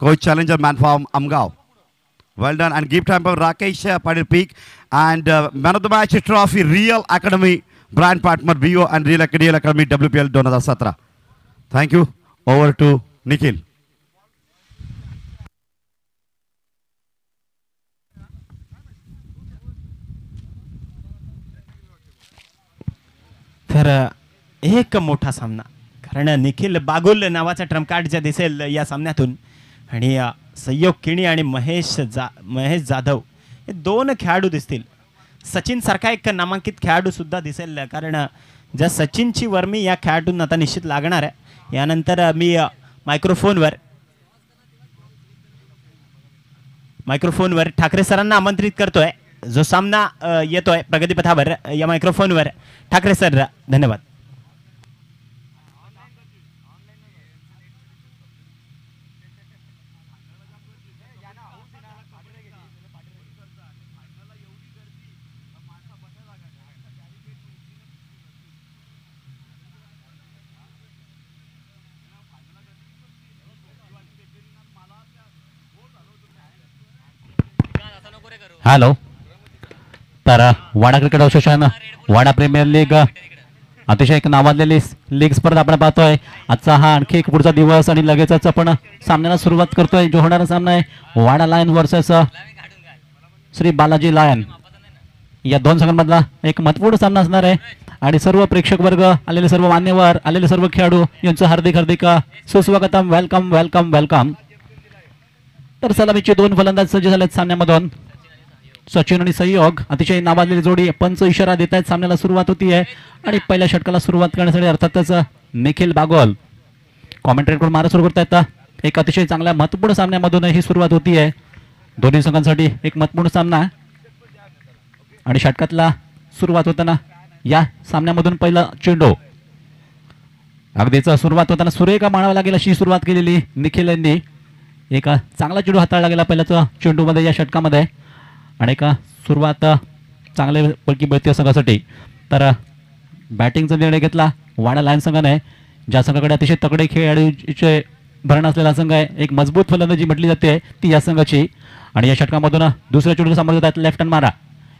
coach challenger man from Amgaon. Well done. And gift hamper Rakesh Padir Peak. And man of the match trophy Real Academy brand partner BO and Real Academy WPL 2017. Thank you. Over to Nikhil. तर एक मोठा सामना, कारण निखिल बागुल नावाचा Trump card जे दिसेल या सामन्यातून आणि संयोग किणी आणि महेश जाधव हे दोन खेळाडू दिसतील. सचिन सारखा एक नामांकित खेळाडू सुद्धा दिसेल, कारण ज्या सचिनची वर्मी या खेळाडूंना आता निश्चित लागणार आहे. यानंतर मी मायक्रोफोनवर ठाकरे सरांना आमंत्रित करतोय. जो सामना येतोय प्रगतीपथावर या मायक्रोफोनवर ठाकरे सर. धन्यवाद. हॅलो. तर वाडा क्रिकेट असोसिएशन वाडा प्रीमियर लीग अतिशय एक नावाजलेली लीग स्पर्धा आपण पाहतोय. आजचा हा आणखी एक पुढचा दिवस आणि लगेचच आपण सामन्याला सुरुवात करतोय. जो होणारा सामना आहे Wada lion versus Shri Balaji lion. या दोन संघांमधला एक महत्त्वपूर्ण सामना असणार आहे आणि सर्व प्रेक्षक वर्ग आलेले, सर्व मान्यवर आलेले, सर्व खेळाडू यांचं हार्दिक हार्दिक सुस्वागतम. Welcome welcome welcome. तर सलामीचे दोन फलंदाज सज्ज झालेत सामन्यामधून. सचिन आणि सहयोग अतिशय नावाजलेली जोडी पंच इशारा देत आहेत. सामन्याला सुरुवात होती आहे आणि पहिल्या षटकाला सुरुवात करण्यासाठी अर्थातच निखिल बागोल कॉमेंट्रेटकडून मारा सुरू करतायत. एक अतिशय चांगल्या महत्त्वपूर्ण सामन्यामधून ही सुरुवात होती आहे. दोन्ही संघांसाठी एक महत्त्वपूर्ण सामना आणि षटकातला सुरुवात होताना या सामन्यामधून पहिला चेंडू अगदीच सुरुवात होताना सुरेख मानावा लागेल अशी सुरुवात केलेली निखिल यांनी. एक चांगला चेंडू हाताळला गेला पहिल्याच चेंडूमध्ये या षटकामध्ये आणि एक सुरुवात चांगले पलकी बळती संघासाठी. तर बॅटिंगचा निर्णय घेतला वाडा लायन संघाने. ज्या संघाकडे अतिशय तगडे खेळाडूचे भरण असलेला संघ आहे, एक मजबूत फलंदाजी म्हटली जाते ती या संघाची. आणि या षटकामधून दुसऱ्या चेंडूला सामोरे जातात लेफ्ट हँड मारा.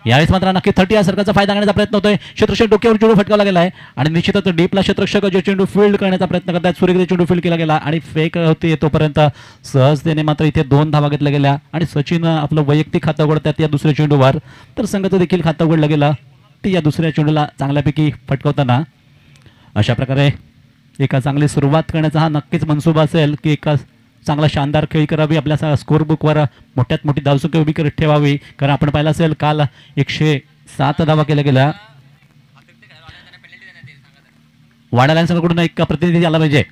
यावेळेस मात्र नक्की 30 या सरकारचा फायदा घेण्याचा प्रयत्न होतोय. क्षेत्ररक्षक डोक्यावर चेंडू फटकावला गेला आहे आणि निश्चितच डीपला क्षेत्ररक्षक जे चेंडू फील्ड करण्याचा प्रयत्न करतात. सुरेख चेंडू फील्ड केला गेला आणि फेक होते तोपर्यंत सहजतेने मात्र इथे 2 धावा घेतल्या गेल्या आणि सचिन आपलं वैयक्तिक खातं उघडतात या दुसऱ्या चेंडूवर. तर संघाचं देखील खातं उघडलं गेलं ती या दुसऱ्या चेंडूला चांगल्यापैकी फटकावताना. अशा प्रकारे एका चांगली सुरुवात करण्याचा हा नक्कीच मनसुबा असेल की एका चांगला शानदार खेळी करावी, आपल्या स्कोर बुकवर मोठ्यात मोठी धावसंख्या उभी करत ठेवावी. कारण आपण पाहिलं असेल काल 107 धावा केल्या गेल्या. वाडा लायन संघाकडून एक प्रतिनिधी आला पाहिजे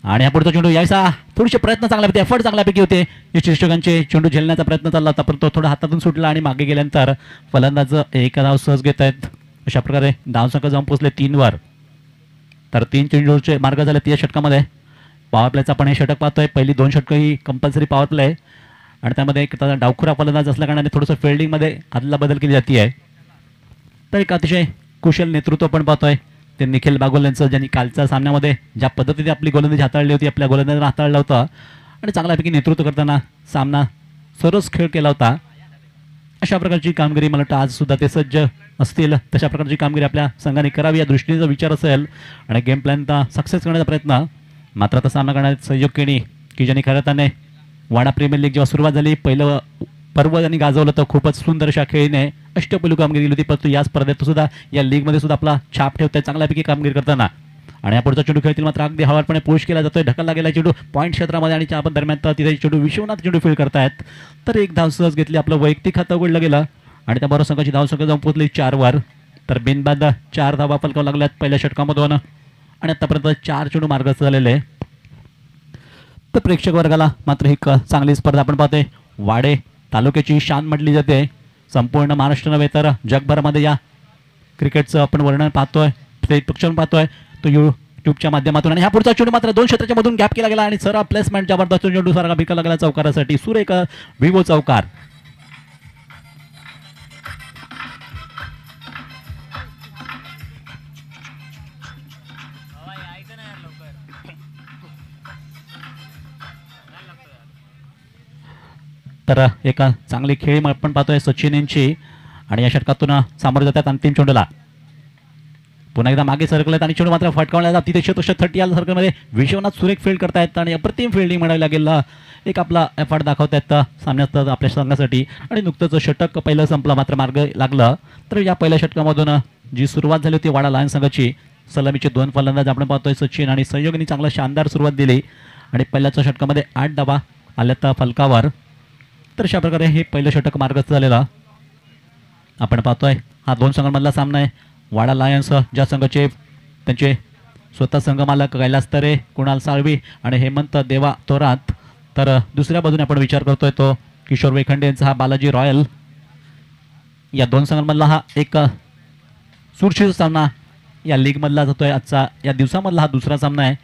आणि हा पुढचा चेंडू यायचा थोडेसे प्रयत्न चांगल्यापैकी एफर्ट चांगल्यापैकी होते. शिक्षकांचे चेंडू झेलण्याचा प्रयत्न चालला होता पण तो थोडा हातातून सुटला आणि मागे गेल्यानंतर फलंदाज एक धाव सहज घेत आहेत. अशा प्रकारे धावसंख्या जाऊन पोहोचले 3 वर. तर 3 चेंडूचे मार्ग झाले या षटकामध्ये. पॉवर प्लेचा आपण हे षटक पाहतोय. पहिली 2 षटकं ही कंपल्सरी पॉवर प्ले आहे आणि त्यामध्ये एक डावखुरा फलंदाज असल्या कारणाने थोडंसं फिल्डिंगमध्ये आदला बदल केली जाते आहे. तर एक अतिशय कुशल नेतृत्व आपण पाहतोय ते निखिल बागोल यांचं, ज्यांनी कालच्या सामन्यामध्ये ज्या पद्धतीने आपली गोलंदाजी हाताळली होती, आपल्या गोलंदाजांना हाताळलं होतं आणि चांगल्यापैकी नेतृत्व करताना सामना सरस खेळ केला होता. अशा प्रकारची कामगिरी मला वाटतं आज सुद्धा ते सज्ज असतील तशा प्रकारची कामगिरी आपल्या संघाने करावी या दृष्टीचा विचार असेल आणि गेम प्लॅन सक्सेस करण्याचा प्रयत्न. मात्र आता सामना करण्यात सहयोग केली की ज्यांनी खरं त्याने वाडा प्रीमियर लीग जेव्हा सुरुवात झाली पहिलं पर्व त्यांनी गाजवलं तर खूपच सुंदर अशा खेळीने अष्टपैलू कामगिरी केली होती. परंतु याच स्पर्धेत सुद्धा या लीगमध्ये सुद्धा आपला छाप ठेवताय चांगल्यापैकी कामगिरी करताना. आणि या पुढचा चेंडू खेळतील मात्र अगदी हवारपणे पुश केला जातोय, ढकलला गेला चेंडू पॉईंट क्षेत्रामध्ये आणि आपण दरम्यान तिथे चेंडू विश्वनाथ चेंडू फील्ड करतायत. तर एक धाव सहज घेतली, आपलं वैयक्तिक खातं उघडलं गेलं आणि त्याबरोबर संघाची धावसंख्या जाऊन पोहोचली 4 वर. तर बिनबाद 4 धावा फलकावं लागल्यात पहिल्या षटकामधून आणि आतापर्यंत 4 चेंडू मार्गस्थ झालेले. तर प्रेक्षक वर्गाला मात्र ही चांगली स्पर्धा आपण पाहतोय. वाडे तालुक्याची शान म्हटली जाते. संपूर्ण महाराष्ट्र नव्हे तर जगभरामध्ये या क्रिकेटचं आपण वर्णन पाहतोय, प्रक्षेपण पाहतोय तो यूट्यूबच्या माध्यमातून. आणि ह्या पुढचा चेंडू मात्र 2 क्षेत्राच्या मधून गॅप केला गेला आणि सरा प्लेसमेंट जबरदस्त चेंडू सारखा भिकला गेला चौकारासाठी. सुरेख विवो चौकार. तर एक चांगली खेळी आपण पाहतोय सचिन यांची आणि या षटकातून सामोरे जातात अंतिम चेंडूला. पुन्हा एकदा मागे सरकलेत आणि चेंडू मात्र फटकावला जात तिथे शतक 30 या सर्कलमध्ये विश्वनाथ सुरेख फील्ड करतायत आणि अप्रतिम फिल्डिंग म्हणावी लागेल. एक आपला एफर्ट दाखवतायत सामन्यात आपल्या संघासाठी आणि नुकतंच षटक पहिलं संपलं मात्र मार्ग लागलं. तर या पहिल्या षटकामधून जी सुरुवात झाली होती वाडा लायन्स संघाची सलामीचे 2 फलंदाज आपण पाहतोय सचिन आणि सहयोगींनी चांगला शानदार सुरुवात दिली आणि पहिल्याच षटकामध्ये 8 धावा आल्यात फलकावर. तर अशा प्रकारे हे पहिलं षटक मार्गस्थ झालेलं आपण पाहतोय. हा 2 संघांमधला सामना आहे. वाडा लायन्स ज्या संघाचे त्यांचे स्वतः संघमालक कैलास तरे, कुणाल साळवी आणि हेमंत देवा थोरात. तर दुसऱ्या बाजूने आपण विचार करतोय तो किशोर वेखंडे यांचा हा बालाजी रॉयल. या 2 संघांमधला हा एक चुरशीचा सामना या लीगमधला जातोय. आजचा या दिवसामधला हा दुसरा सामना आहे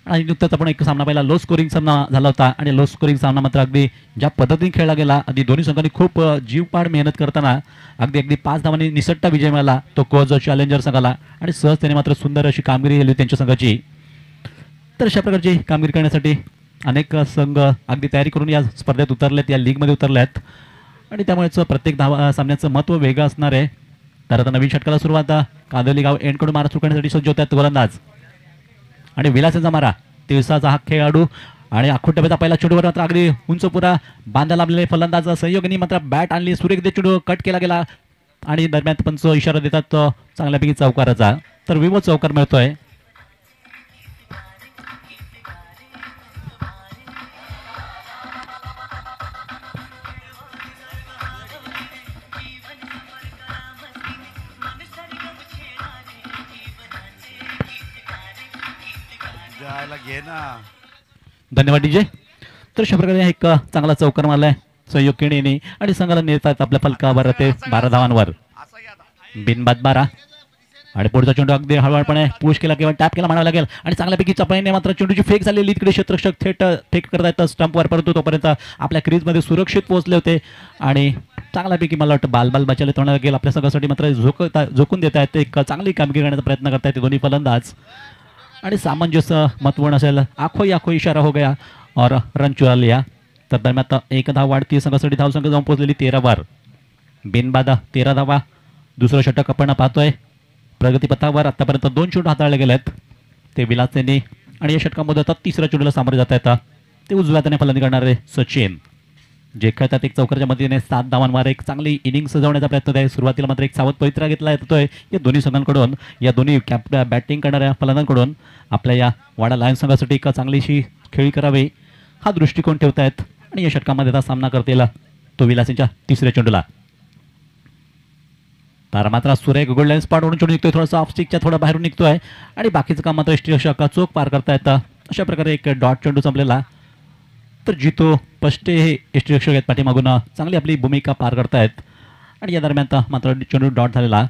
आणि नुकताच आपण एक सामना पाहिला, लो स्कोरिंग सामना झाला होता आणि लो स्कोरिंग सामना मात्र अगदी ज्या पद्धतीने खेळला गेला, अगदी दोन्ही संघांनी खूप जीवपाड मेहनत करताना अगदी 5 धावांनी निसट्टा विजय मिळाला तो कोज चॅलेंजर संघाला आणि सहज त्याने मात्र सुंदर अशी कामगिरी केली त्यांच्या संघाची. तर अशा प्रकारची कामगिरी करण्यासाठी अनेक संघ अगदी तयारी करून या स्पर्धेत उतरलेत, या लीगमध्ये उतरलेत आणि त्यामुळेच प्रत्येक सामन्याचं महत्त्व वेगळं असणार आहे. तर आता नवीन षटकाला सुरुवात कादोली गाव एंडकडून मारा चुकण्यासाठी सज्ज होतात गोलंदाज आणि विलासाचा मारा दिवसाचा हा खेळाडू आणि आखूट डब्याचा पहिला चेंडूवर मात्र अगदी उंच पुरा बांधा लाभलेले फलंदाज सहयोगिनी मात्र बॅट आणली, सुरेख दे चेंडू कट केला गेला आणि दरम्यान पंच इशारा देतात चांगल्यापैकी चौकाराचा. तर विवो चौकार मिळतोय. घे ना. धन्यवाद डीजे. तर अशा प्रकारे एक चांगला चौकार मारलाय सहयोग केणीने आणि संघाला नेतात आपल्या फलकावर ते 12 धावांवर. बिनबाद 12 आणि पुढचा चेंडू अगदी हळूहळपणे पुश केला किंवा टॅप केला म्हणावं लागेल आणि चांगल्यापैकी चपळीने मात्र चेंडूची फेक झालेली तिकडे क्षेत्ररक्षक थेट करता येतं स्टंपवर, परंतु तोपर्यंत आपल्या क्रीजमध्ये सुरक्षित पोहोचले होते आणि चांगल्यापैकी मला वाटतं बाल बचावले तोंडाला गेल. आपल्या संघासाठी मात्र झोकून देत आहेत, एक चांगली कामगिरी करण्याचा प्रयत्न करतायत दोन्ही फलंदाज आणि सामंजस्य महत्वपूर्ण असेल. आखो इशारा हो गया और रन चुरा लिया. तर दरम्यान 1 धाव वाढती संघासाठी धावसंख्या जाऊन पोहोचलेली 13 वर. बिनबाद 13 धावा. दुसरं षटक आपण पाहतोय प्रगतीपथावर. आतापर्यंत 2 चेंडू हाताळले गेलेत ते विलास यांनी आणि या षटकामध्ये आता तिसऱ्या चेंडूला सामोरे जाता येतात ते उजव्या हाताने फलंदाजी करणारे सचिन जे खेळतात. एक चौकारच्या मदतीने 7 धावांवर एक चांगली इनिंग सजवण्याचा प्रयत्न आहे. सुरुवातीला मात्र एक सावध पवित्रा घेतला येतोय या दोन्ही संघांकडून, या दोन्ही बॅटिंग करणाऱ्या फलंदाजांकडून. आपल्या या वाडा लायन्स संघासाठी एक चांगलीशी खेळी करावी हा दृष्टिकोन ठेवतायत आणि या षटकामध्ये आता सामना करतेला तो विलासींच्या तिसऱ्या चेंडूला. तर मात्र सुरेख गोल्डन स्पॉट ओढून चेंडू निघतोय, थोडासा ऑफस्टिकच्या थोडा बाहेरून निघतोय आणि बाकीचं काम मात्र यष्टीरक्षक चोख पार करता येतं. अशा प्रकारे एक डॉट चेंडू संपलेला. तर जितो पष्टे हे यष्टीरक्षक आहेत पाठीमागून चांगली आपली भूमिका पार करतायत आणि या दरम्यान मात्र चेंडू डॉट झालेला.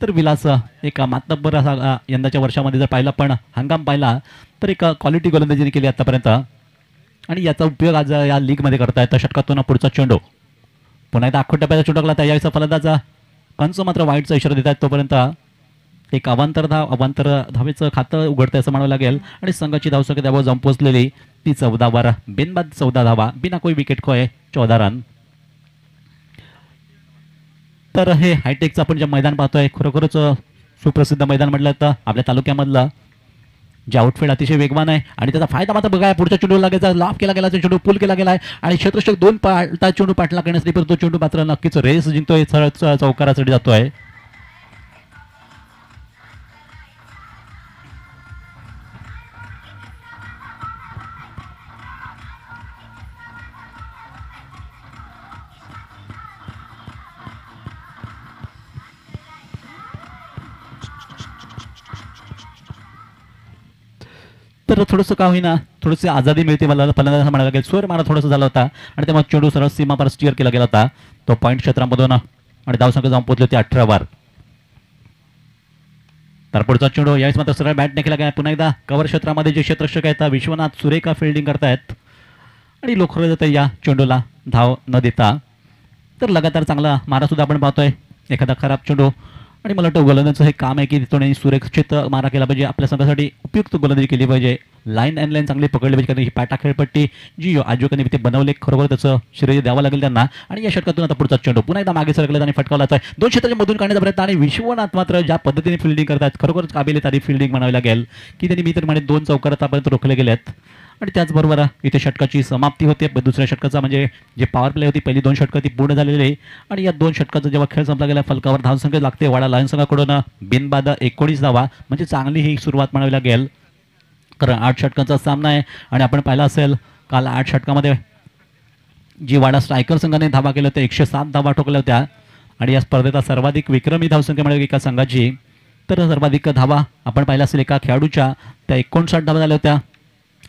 तर विलास एक मातब्बर असा यंदाच्या वर्षामध्ये जर पाहिला पण हंगाम पाहिला तर एक क्वालिटी गोलंदाजीने केली आतापर्यंत आणि याचा उपयोग आज या लीगमध्ये करता येतं. षटकातून पुढचा चेंडू पुन्हा एकदा आखूट टप्प्याचा चेंडू लागला. यावेळेचा फलंदाज पंच मात्र वाईटचा इशारा देत आहेत. तोपर्यंत एक अवांतर धावेचं खातं उघडतं असं म्हणावं लागेल आणि संघाची धावसंख्या त्यावर जाऊन पोहोचलेली ती 14 वर. बिनबाद 14 धावा, बिना कोई विकेट खोय 14 रन. तर हे हायटेकचं आपण जे मैदान पाहतोय खरोखरच सुप्रसिद्ध मैदान म्हटलं तर आपल्या तालुक्यामधलं जे आउटफील्ड अतिशय वेगवान आहे आणि त्याचा फायदा मात्र बघा पुढच्या चेंडू लागायचा लाफ केला गेला, चेंडू पुल केला गेलाय आणि क्षेत्ररक्षक 2 चेंडू पाठला करण्यासाठी परंतु चेंडू मात्र नक्कीच रेस जिंकतोय, सरळ चौकारासाठी जातोय. तर थोडंसं का होईना थोडीशी आझादी मिळते मला फलंदाज म्हणायला लागेल. स्वर मारा थोडासा झाला होता आणि त्यामुळे चेंडू सरळ सीमापार स्टिअर केला गेला होता तो पॉईंट क्षेत्रामधून आणि धावसंख्या जाऊन पोहोचली होती 18 वर. तर पुढचा चेंडू यावेळेस मात्र सरळ बॅटने केला गेला. पुन्हा एकदा कव्हर क्षेत्रामध्ये जे क्षेत्ररक्षक आहेत विश्वनाथ सुरेखा फिल्डिंग करतायत आणि लोखर जाते या चेंडूला धाव न देता. तर लगातार चांगला मारा सुद्धा आपण पाहतोय. एखादा खराब चेंडू आणि मला वाटतं गोलंदाजाचं हे काम आहे की तिथून सुरक्षित मारा केला पाहिजे, आपल्या संघासाठी उपयुक्त गोलंदाजी केली पाहिजे. लाईन अँड लाईन चांगली पकडली पाहिजे, कारण ही पाटा खेळपट्टी जी आयोजकांनी ते बनवले खरोखर त्याचं श्रेय द्यावं लागेल त्यांना. आणि या षटकातून आता पुढचा चेंडू पुन्हा एकदा मागे सरकला आणि फटकावला जातोय. 2 क्षेत्राच्या मधून काढण्याचा प्रयत्न आणि विश्वनाथ मात्र ज्या पद्धतीने फिल्डिंग करतात खरोखरच काबिल तारीफ फिल्डिंग म्हणावी लागेल की त्यांनी मी तर म्हणे 2 चौकार आतापर्यंत रोखले गेलेत. आणि त्याचबरोबर इथे षटकाची समाप्ती होते. दुसऱ्या षटकाचा म्हणजे जे पॉवर प्ले होती पहिली 2 षटकं ती पूर्ण झालेली आणि या 2 षटकाचा जेव्हा खेळ संपला गेला फलकावर धावसंख्या लागते वाडा लायन्स संघाकडून बिनबाद 19 धावा, म्हणजे चांगली ही सुरुवात म्हणावी लागेल. कारण 8 षटकांचा सामना आहे आणि आपण पाहिला असेल काल 8 षटकामध्ये जी वाडा स्ट्रायकर संघाने धावा केल्या होत्या 107 धावा ठोकल्या होत्या आणि या स्पर्धेचा सर्वाधिक विक्रमी धावसंख्या मिळाली एका संघाची. तर सर्वाधिक धावा आपण पाहिला असेल एका खेळाडूच्या त्या 59 धावा झाल्या होत्या,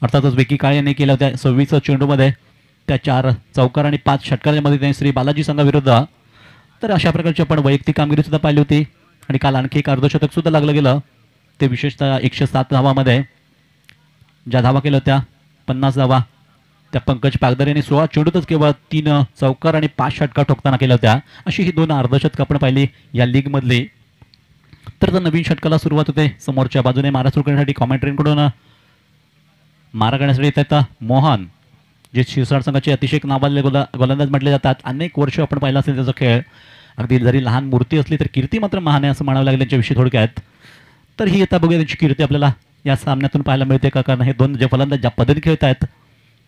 अर्थातच विकी काळे यांनी केल्या होत्या 26 चेंडूमध्ये त्या 4 चौकार आणि 5 षटकारांमध्ये त्यांनी श्री बालाजी संघाविरुद्ध. तर अशा प्रकारची आपण वैयक्तिक कामगिरी सुद्धा पाहिली होती आणि काल आणखी एक अर्धशतक सुद्धा लागलं गेलं, ते विशेषतः 107 धावामध्ये ज्या धावा केल्या होत्या 50 धावा त्या पंकज पागदर यांनी 16 चेंडूतच केवळ 3 चौकार आणि 5 षटकार ठोकताना केल्या होत्या. अशी ही 2 अर्धशतकं आपण पाहिली या लीगमधली. तर नवीन षटकाला सुरुवात होते. समोरच्या बाजूने मारा सुरू करण्यासाठी कॉमेंट्रीकडून मारा करण्यासाठी येतात मोहन, जे शिरसाट संघाचे अतिशय नावाजले गोलंदाज म्हटले जातात. अनेक वर्ष आपण पाहिला असेल त्याचा खेळ, अगदी जरी लहान मूर्ती असली तर कीर्ती मात्र महान आहे असं म्हणावं लागेल त्यांच्याविषयी थोडक्यात. तर ही आता बघूया त्यांची कीर्ती आपल्याला या सामन्यातून पाहायला मिळते का, कारण हे 2 जे फलंदाज ज्या पद्धतीने खेळत आहेत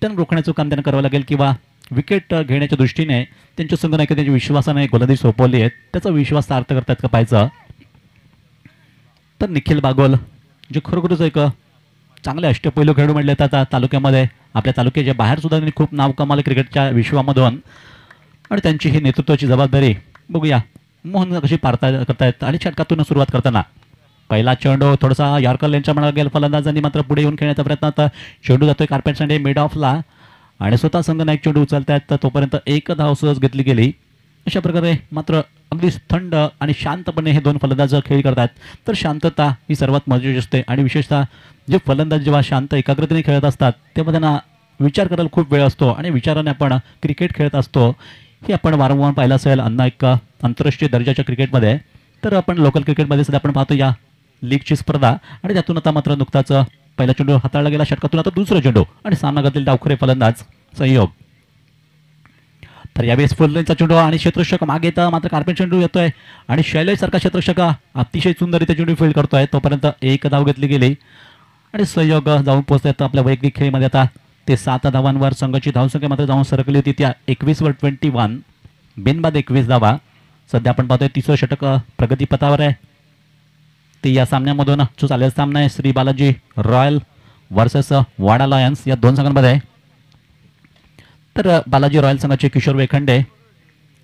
त्यांना रोखण्याचं काम त्यांना करावं लागेल किंवा विकेट घेण्याच्या दृष्टीने त्यांच्या संघ नाही का त्यांच्या विश्वासाने गोलंदाजी सोपवली आहेत त्याचा विश्वास सार्थ करतात का पाहायचं. तर निखिल बागोल जे खरोखरच एक चांगले अष्टपैलू खेळाडू म्हटले जातात तालुक्यामध्ये, आपल्या तालुक्याच्या बाहेर सुद्धा त्यांनी खूप नाव कमावले क्रिकेटच्या विश्वामधून आणि त्यांची ही नेतृत्वाची जबाबदारी बघूया मोहन कशी करतायत. आणि षटकातून सुरुवात करताना पहिला चेंडू थोडासा यॉर्कर लेनच्या म्हणाला गेला, फलंदाजांनी मात्र पुढे येऊन खेळण्याचा प्रयत्न. आता चेंडू जातोय कार्पेट सँडे मिड ऑफला आणि स्वतः संघ नाईक चेंडू उचलतायत, तर तोपर्यंत 1 धाव सहज घेतली गेली. अशा प्रकारे मात्र अगदी थंड आणि शांतपणे हे 2 फलंदाज खेळ करतात. तर शांतता ही सर्वात महत्त्वाची असते आणि विशेषतः जे फलंदाज जेव्हा शांत एकाग्रतेने खेळत असतात तेव्हा त्यांना विचार करायला खूप वेळ असतो आणि विचाराने आपण क्रिकेट खेळत असतो. हे आपण वारंवार पाहिलं असेल अन्ना एक आंतरराष्ट्रीय दर्जाच्या क्रिकेटमध्ये. तर आपण लोकल क्रिकेटमध्ये सुद्धा आपण पाहतो या लीगची स्पर्धा आणि त्यातून आता मात्र नुकताच पहिला चेंडू हाताळला गेला, षटकातून आता दुसरा चेंडू आणि सामना घातलेला डावखरे फलंदाज संयोग. तर यावेळेस फुलचा चेंडू आणि क्षेत्ररक्षक मागे येतं, मात्र कार्पेट चेंडू येतोय आणि शैलेश सारखा क्षेत्ररक्षक अतिशय सुंदररीत्या चेंडू फील्ड करतोय. तोपर्यंत 1 धाव घेतली गेली आणि संयोग जाऊन पोहोचतात आपल्या वैयक्तिक खेळीमध्ये. आता ते 7 धावांवर संघाची धावसंख्या मात्र जाऊन सरकली होती त्या 21वर 21, बिनबाद 21 धावा. सध्या आपण पाहतोय 30वं षटक प्रगतीपथावर आहे. ते या सामन्यामधून जो चालेल सामना आहे श्री बालाजी रॉयल वर्सेस वाडा लायन्स या 2 संघांमध्ये. तर बालाजी रॉयल संघाचे किशोर वेखंडे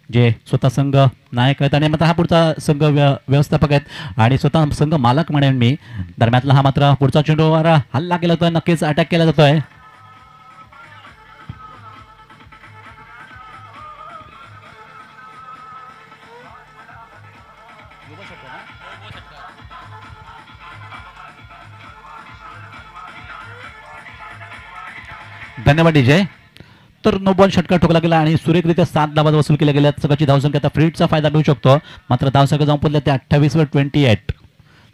जे स्वतः संघ नायक आहेत आणि मात्र हा पुढचा संघ व्यवस्थापक आहेत आणि स्वतः संघ मालक म्हणेन मी. दरम्यातला हा मात्र पुढचा चेंडूवर हल्ला केला जातोय, नक्कीच अटॅक केला जातोय. धन्यवाद डीजे. तर नो बॉल षटकार ठोकला गेला आणि सुरेखरित्या 7 धावा वसूल केल्या गेल्या. संघाची धावसंख्या आता फ्रीडचा फायदा मिळू शकतो, मात्र धावसंख्या जाऊन पोहोचल्या ते 28वर 28.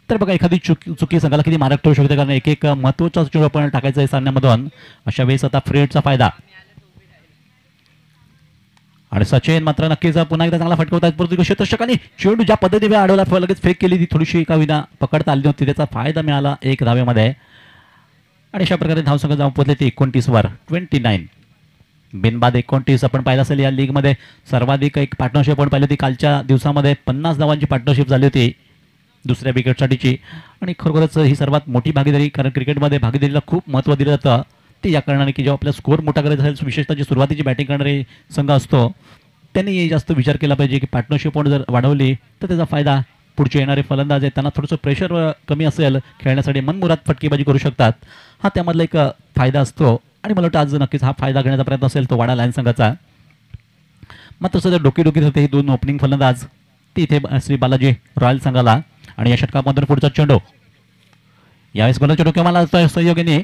तर बघा एखादी चुकी संघाला किती मारक ठेवू शकते, कारण एक महत्त्वाचा चेंडू आपण टाकायचा आहे सामन्यामधून. अशा वेळेस आता फ्रीडचा फायदा आणि सचिन मात्र नक्कीच पुन्हा एकदा चांगला फटकवतात. परंतु क्षेत्ररक्षकांनी चेंडू ज्या पद्धतीने अडवला लगेच फेक केली, ती थोडीशी का विना पकडता आली नव्हती, त्याचा फायदा मिळाला 1 धावेमध्ये. आणि अशा प्रकारे धावसंख्या जाऊन पोहोचले ते 29वर 29, बिनबाद 29. आपण पाहिलं असेल या लीगमध्ये सर्वाधिक एक पार्टनरशिप आपण पाहिली होती कालच्या दिवसामध्ये 50 धावांची पार्टनरशिप झाली होती दुसऱ्या विकेटसाठीची. आणि खरोखरच ही सर्वात मोठी भागीदारी, कारण क्रिकेटमध्ये भागीदारीला खूप महत्त्व दिलं जातं. ते या कारणाने की जेव्हा आपला स्कोअर मोठा करायचा असेल, विशेषतः जी सुरुवातीची बॅटिंग करणारे संघ असतो त्यांनी जास्त विचार केला पाहिजे की पार्टनरशिप पण जर वाढवली तर त्याचा फायदा पुढचे येणारे फलंदाज आहेत त्यांना थोडंसं प्रेशर कमी असेल खेळण्यासाठी मनमुराद फटकेबाजी करू शकतात. हा त्यामधला एक फायदा असतो आणि मला वाटतं आज नक्कीच हा फायदा घेण्याचा प्रयत्न असेल तो वाडा लायन्स संघाचा. मात्र सध्या डोकीडोकीत होते हे 2 ओपनिंग फलंदाज ते इथे श्री बालाजी रॉयल संघाला. आणि या षटकामधून पुढचा चेंडू यावेळेस गोलाच्या डोक्याला सहयोगीने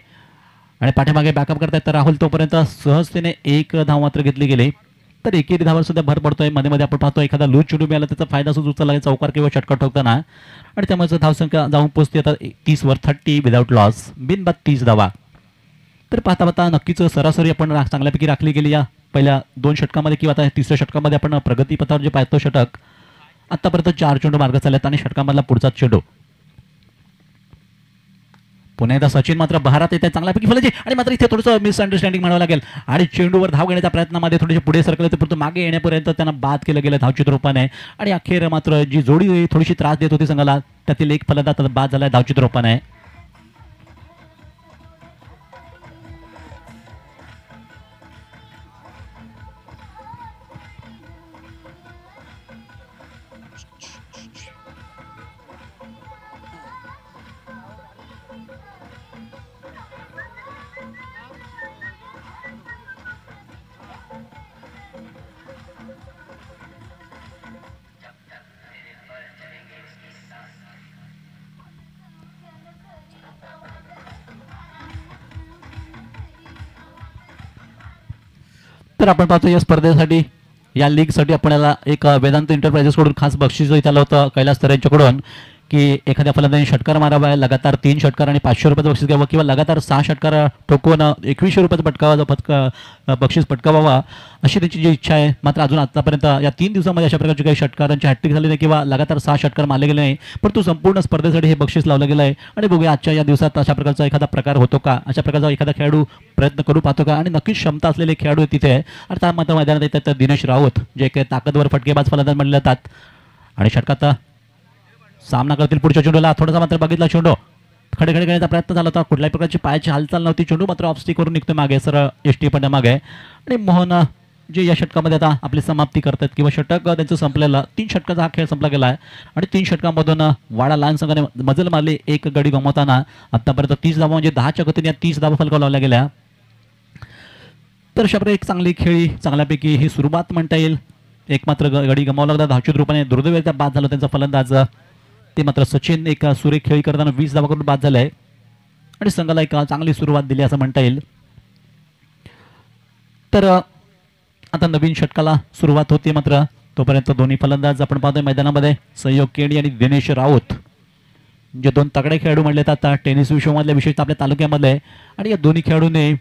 आणि पाठीमागे बॅकअप करतायत. तर राहुल तोपर्यंत सहजतेने 1 धाव मात्र घेतली गेली. तर एकेरी धावावर सुद्धा भर पडतोय. मध्ये मध्ये आपण पाहतो एखादा लूज चेंडू मिळाला त्याचा फायदा सुद्धा उचलला चौकार किंवा षटकार ठोकताना आणि त्यामुळे धावसंख्या जाऊन पोहोचते आता 30वर 30 विदाउट लॉस, बिनबाद 30 धावा. तर पाहता पाहता नक्कीच सरासरी आपण चांगल्यापैकी राखली गेली या पहिल्या 2 षटकामध्ये किंवा आता तिसऱ्या षटकामध्ये आपण प्रगतीपथावर जे पाहतो षटक आतापर्यंत 4 चेंडू मार्ग चालत आणि षटकामधला पुढचा चेंडू पुन्हा एकदा सचिन मात्र बहारात येते चांगल्यापैकी फलंदाजी आणि मात्र इथे थोडंसं मिसअंडरस्टँडिंग म्हणावं लागेल आणि चेंडूवर धाव घेण्याच्या प्रयत्नामध्ये थोडेसे पुढे सरकले परंतु मागे येण्यापर्यंत त्यांना बाद केलं गेलं धावचित्र रूपाने आणि अखेर मात्र जी जोडी थोडीशी त्रास देत होती संघाला त्यातील एक फलंदाज बाद झालाय धावचित्र रूपाने. तर आपण पाहतो या स्पर्धेसाठी या लीगसाठी आपल्याला एक वेदांत एंटरप्राइजेसकडून खास बक्षीस इथं आलं होतं कैलास तर यांच्याकडून की एखाद्या फलंदाजाने षटकार मारावा लगातार 3 षटकार आणि 500 रुपयाचं बक्षीस घ्यावं किंवा लगातार 6 षटकार ठोकवून 2100 रुपयाचं बक्षीस पटकावावा अशी त्यांची जी इच्छा आहे. मात्र अजून आतापर्यंत या 3 दिवसामध्ये अशा प्रकारची काही षटकारांची हॅट्रिक झाली नाही किंवा लगातार 6 षटकार मारले गेले नाही परंतु संपूर्ण स्पर्धेसाठी हे बक्षीस लावलं गेलं आहे आणि बघूया आजच्या या दिवसात अशा प्रकारचा एखादा प्रकार होतो का अशा प्रकारचा एखादा खेळाडू प्रयत्न करू पाहतो का आणि नक्कीच क्षमता असलेले खेळाडू तिथे आहे. आणि त्या मात्र मैदानात येतात दिनेश राऊत जे काही ताकदवर फटकेबाज फलंदाज म्हणले जातात आणि षटकात सामना करतील पुढच्या चेंडूला थोडासा मात्र बघितला चेंडू खडे खडे करण्याचा प्रयत्न झाला होता कुठल्याही प्रकारची पायाची हालचाल नव्हती चेंडू मात्र ऑफ स्टिक करून निघतो मागे सरळ एसटी पण मागे आणि मोहन जे या षटकामध्ये आता आपली समाप्ती करतात किंवा षटक त्यांचं संपलेलं 3 षटकाचा हा खेळ संपला गेला आहे आणि 3 षटकांमधून वाडा लहान संघाने मजल मारली 1 गडी गमावताना आतापर्यंत 30 धावा म्हणजे 10च्या गतीने 30 धावा फलकावर लावल्या गेल्या. तर अशाप्रकारे एक चांगली खेळी चांगल्यापैकी ही सुरुवात म्हणता येईल. एक मात्र गडी गमावला लागला धावचित रूपाने दुर्दैवाने बाद झाला त्यांचा फलंदाज ते मात्र सचिन एक सुरेख खेळी करताना 20 धावा करून बाद झालाय आणि संघाला एक चांगली सुरुवात दिली असं म्हणता येईल. तर आता नवीन षटकाला सुरुवात होती मात्र तोपर्यंत दोन्ही फलंदाज आपण पाहतोय मैदानामध्ये सहयोग केडी आणि दिनेश राऊत जे 2 तगडे खेळाडू म्हणले जातात टेनिस विश्वामधले विशेषतः आपल्या तालुक्यामध्ये आणि या दोन्ही खेळाडूंनी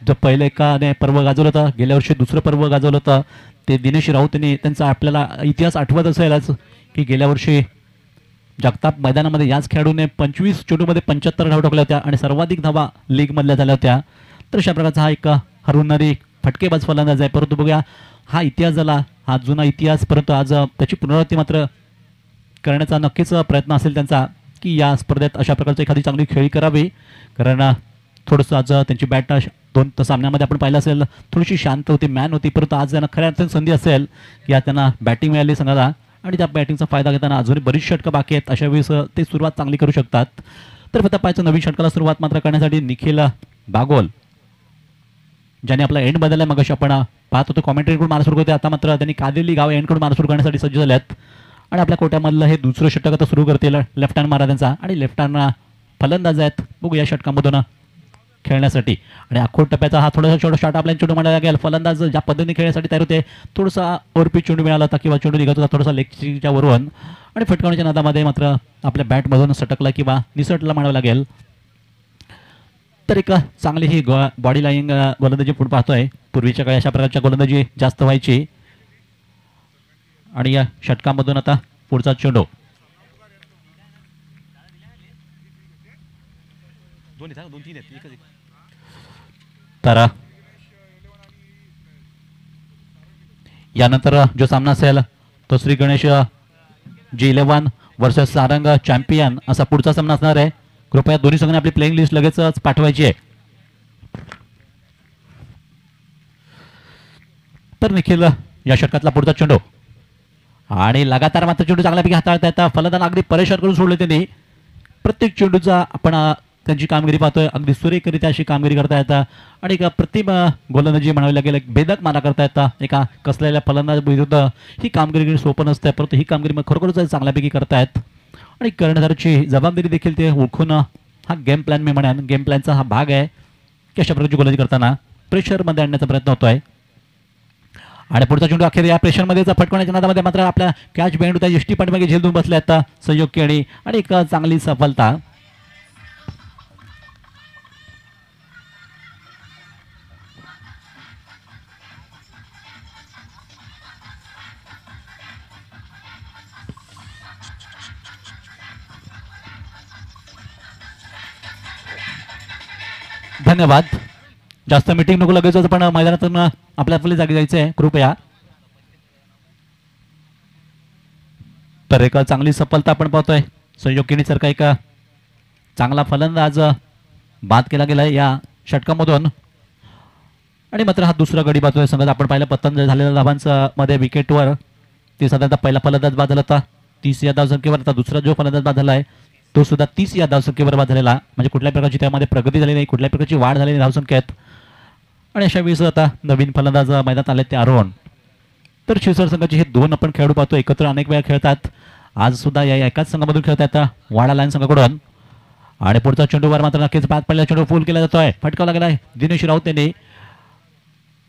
जो पहिलं एकाने पर्व गाजवलं होतं गेल्या वर्षी दुसरं पर्व गाजवलं होतं ते दिनेश राऊतने त्यांचा आपल्याला इतिहास आठवत असेलच की गेल्या वर्षी जगताप मैदानामध्ये याच खेळाडूने 25 चेंडूमध्ये 75 धावा ठोकल्या होत्या आणि सर्वाधिक धावा लीगमधल्या झाल्या होत्या. तर अशा प्रकारचा हा एक हरवणारी फटकेबाज फलंदाज आहे परंतु बघूया हा इतिहास झाला हा जुना इतिहास परंतु आज त्याची पुनरावृत्ती मात्र करण्याचा नक्कीच प्रयत्न असेल त्यांचा की या स्पर्धेत अशा प्रकारची एखादी चांगली खेळी करावी कारण थोडंसं आज त्यांची बॅट 2 सामन्यामध्ये आपण पाहिलं असेल थोडीशी शांत होती मॅन होती परंतु आज त्यांना खऱ्या अर्थाने संधी असेल की आज त्यांना बॅटिंग मिळाली संघाला आणि त्या बॅटिंगचा फायदा घेताना अजूनही बरीच षटकं बाकी आहेत अशा वेळेस ते सुरुवात चांगली करू शकतात. तर आता पाहायचं नवीन षटकाला सुरुवात मात्र करण्यासाठी निखिल बागोल ज्याने आपला एंड बदलला मग आपण पाहत होतो कॉमेंट्रीकडून मारा सुरू होते आता मात्र त्यांनी कादेली गाव एंडकडून मारा सुरू करण्यासाठी सज्ज झाल्यात आणि आपल्या कोट्यामधलं हे दुसरं षटक आता सुरू करतील लेफ्ट हँड मारा त्यांचा आणि लेफ्ट हँड फलंदाज आहेत बघू या षटकामधून खेळण्यासाठी आणि अखोट टप्प्याचा हा थोडासा छोटा शॉट आपल्याला चेंडू म्हणायला लागेल फलंदाज ज्या पद्धतीने खेळण्यासाठी तयार होते थोडासा ओव्हरपिच चेंडू मिळाला होता किंवा चेंडू निघत होता थोडासा लेगच्या वरून आणि फटकावण्याच्या नादामध्ये मात्र आपल्या बॅटमधून सटकला किंवा निसटला म्हणावं लागेल. तर एक चांगली ही बॉडी लाईन गोलंदाजी पुढे पाहतोय पूर्वीच्या काळी अशा प्रकारच्या गोलंदाजी जास्त व्हायची आणि या षटकामधून आता पुढचा चेंडू तर यानंतर जो सामना असेल तो Shri Ganesh G11 versus Sarang champion असा पुढचा सामना असणार आहे. कृपया दोन्ही संघांनी आपली प्लेइंग लिस्ट लगेचच पाठवायची आहे. तर निखिल या षटकातला पुढचा चेंडू आणि लगातार मात्र चेंडू चांगल्यापैकी हाताळता येतात फलंदाज अगदी परेशान करून सोडले त्यांनी प्रत्येक चेंडूचा आपण त्यांची कामगिरी पाहतोय अगदी सुरेखरित्या अशी कामगिरी करता येतात आणि एक प्रतिम गोलंदाजी म्हणावी लागेल एक भेदक मारा करता येतात एका कसलेल्या फलंदाज विरुद्ध ही कामगिरी सोपं नसते परंतु ही कामगिरी मग खरोखरच चांगल्यापैकी करतायत आणि करण्याची जबाबदारी देखील ते ओळखून हा गेम प्लॅन मी म्हणेन गेम प्लॅनचा हा भाग आहे की अशा प्रकारची गोलंदाजी करताना प्रेशरमध्ये आणण्याचा प्रयत्न होतोय आणि पुढचा चेंडू अखेर या प्रेशरमध्ये फटकवण्याच्या नादामध्ये मात्र आपल्या कॅच बेंड त्या एसटी पाठीमागे झेलून बसले आता सहयोग केली आणि एक चांगली सफलता धन्यवाद. जास्त मीटिंग नको लगेच, पण मैदानातून आपल्या जागी जायचं आहे कृपया. तर एक चांगली सफलता आपण पाहतोय. संयोग केणीसारखा एक चांगला फलंदाज बाद केला गेलाय या षटकामधून. आणि मात्र हा दुसरा गडी बाद संघात आपण पाहिलं पतन झालेल्या धावांचा मध्ये विकेटवर ते साधारणतः पहिला फलंदाज बाद झाला होता 30 या धावसंख्येवर. आता दुसरा जो फलंदाज बाद झाला आहे तो सुद्धा 30 या धावसंख्येवर बाद झालेला. म्हणजे कुठल्याही प्रकारची त्यामध्ये प्रगती झाली नाही, कुठल्याही प्रकारची वाढ झालेली नाही धावसंख्येत. आणि अशा वेळेस आता नवीन फलंदाज मैदानात आले ते आरोहण. तर शिवसर संघाचे हे दोन आपण खेळाडू पाहतो एकत्र अनेक वेळा खेळतात. आज सुद्धा या एकाच संघामधून खेळतात वाडा लायन्स संघाकडून. आणि पुढचा चेंडूवर मात्र नक्कीच बाद पडलेला चेंडू फुल केला जातोय. फटकावा लागलाय दिनेश राऊत यांनी.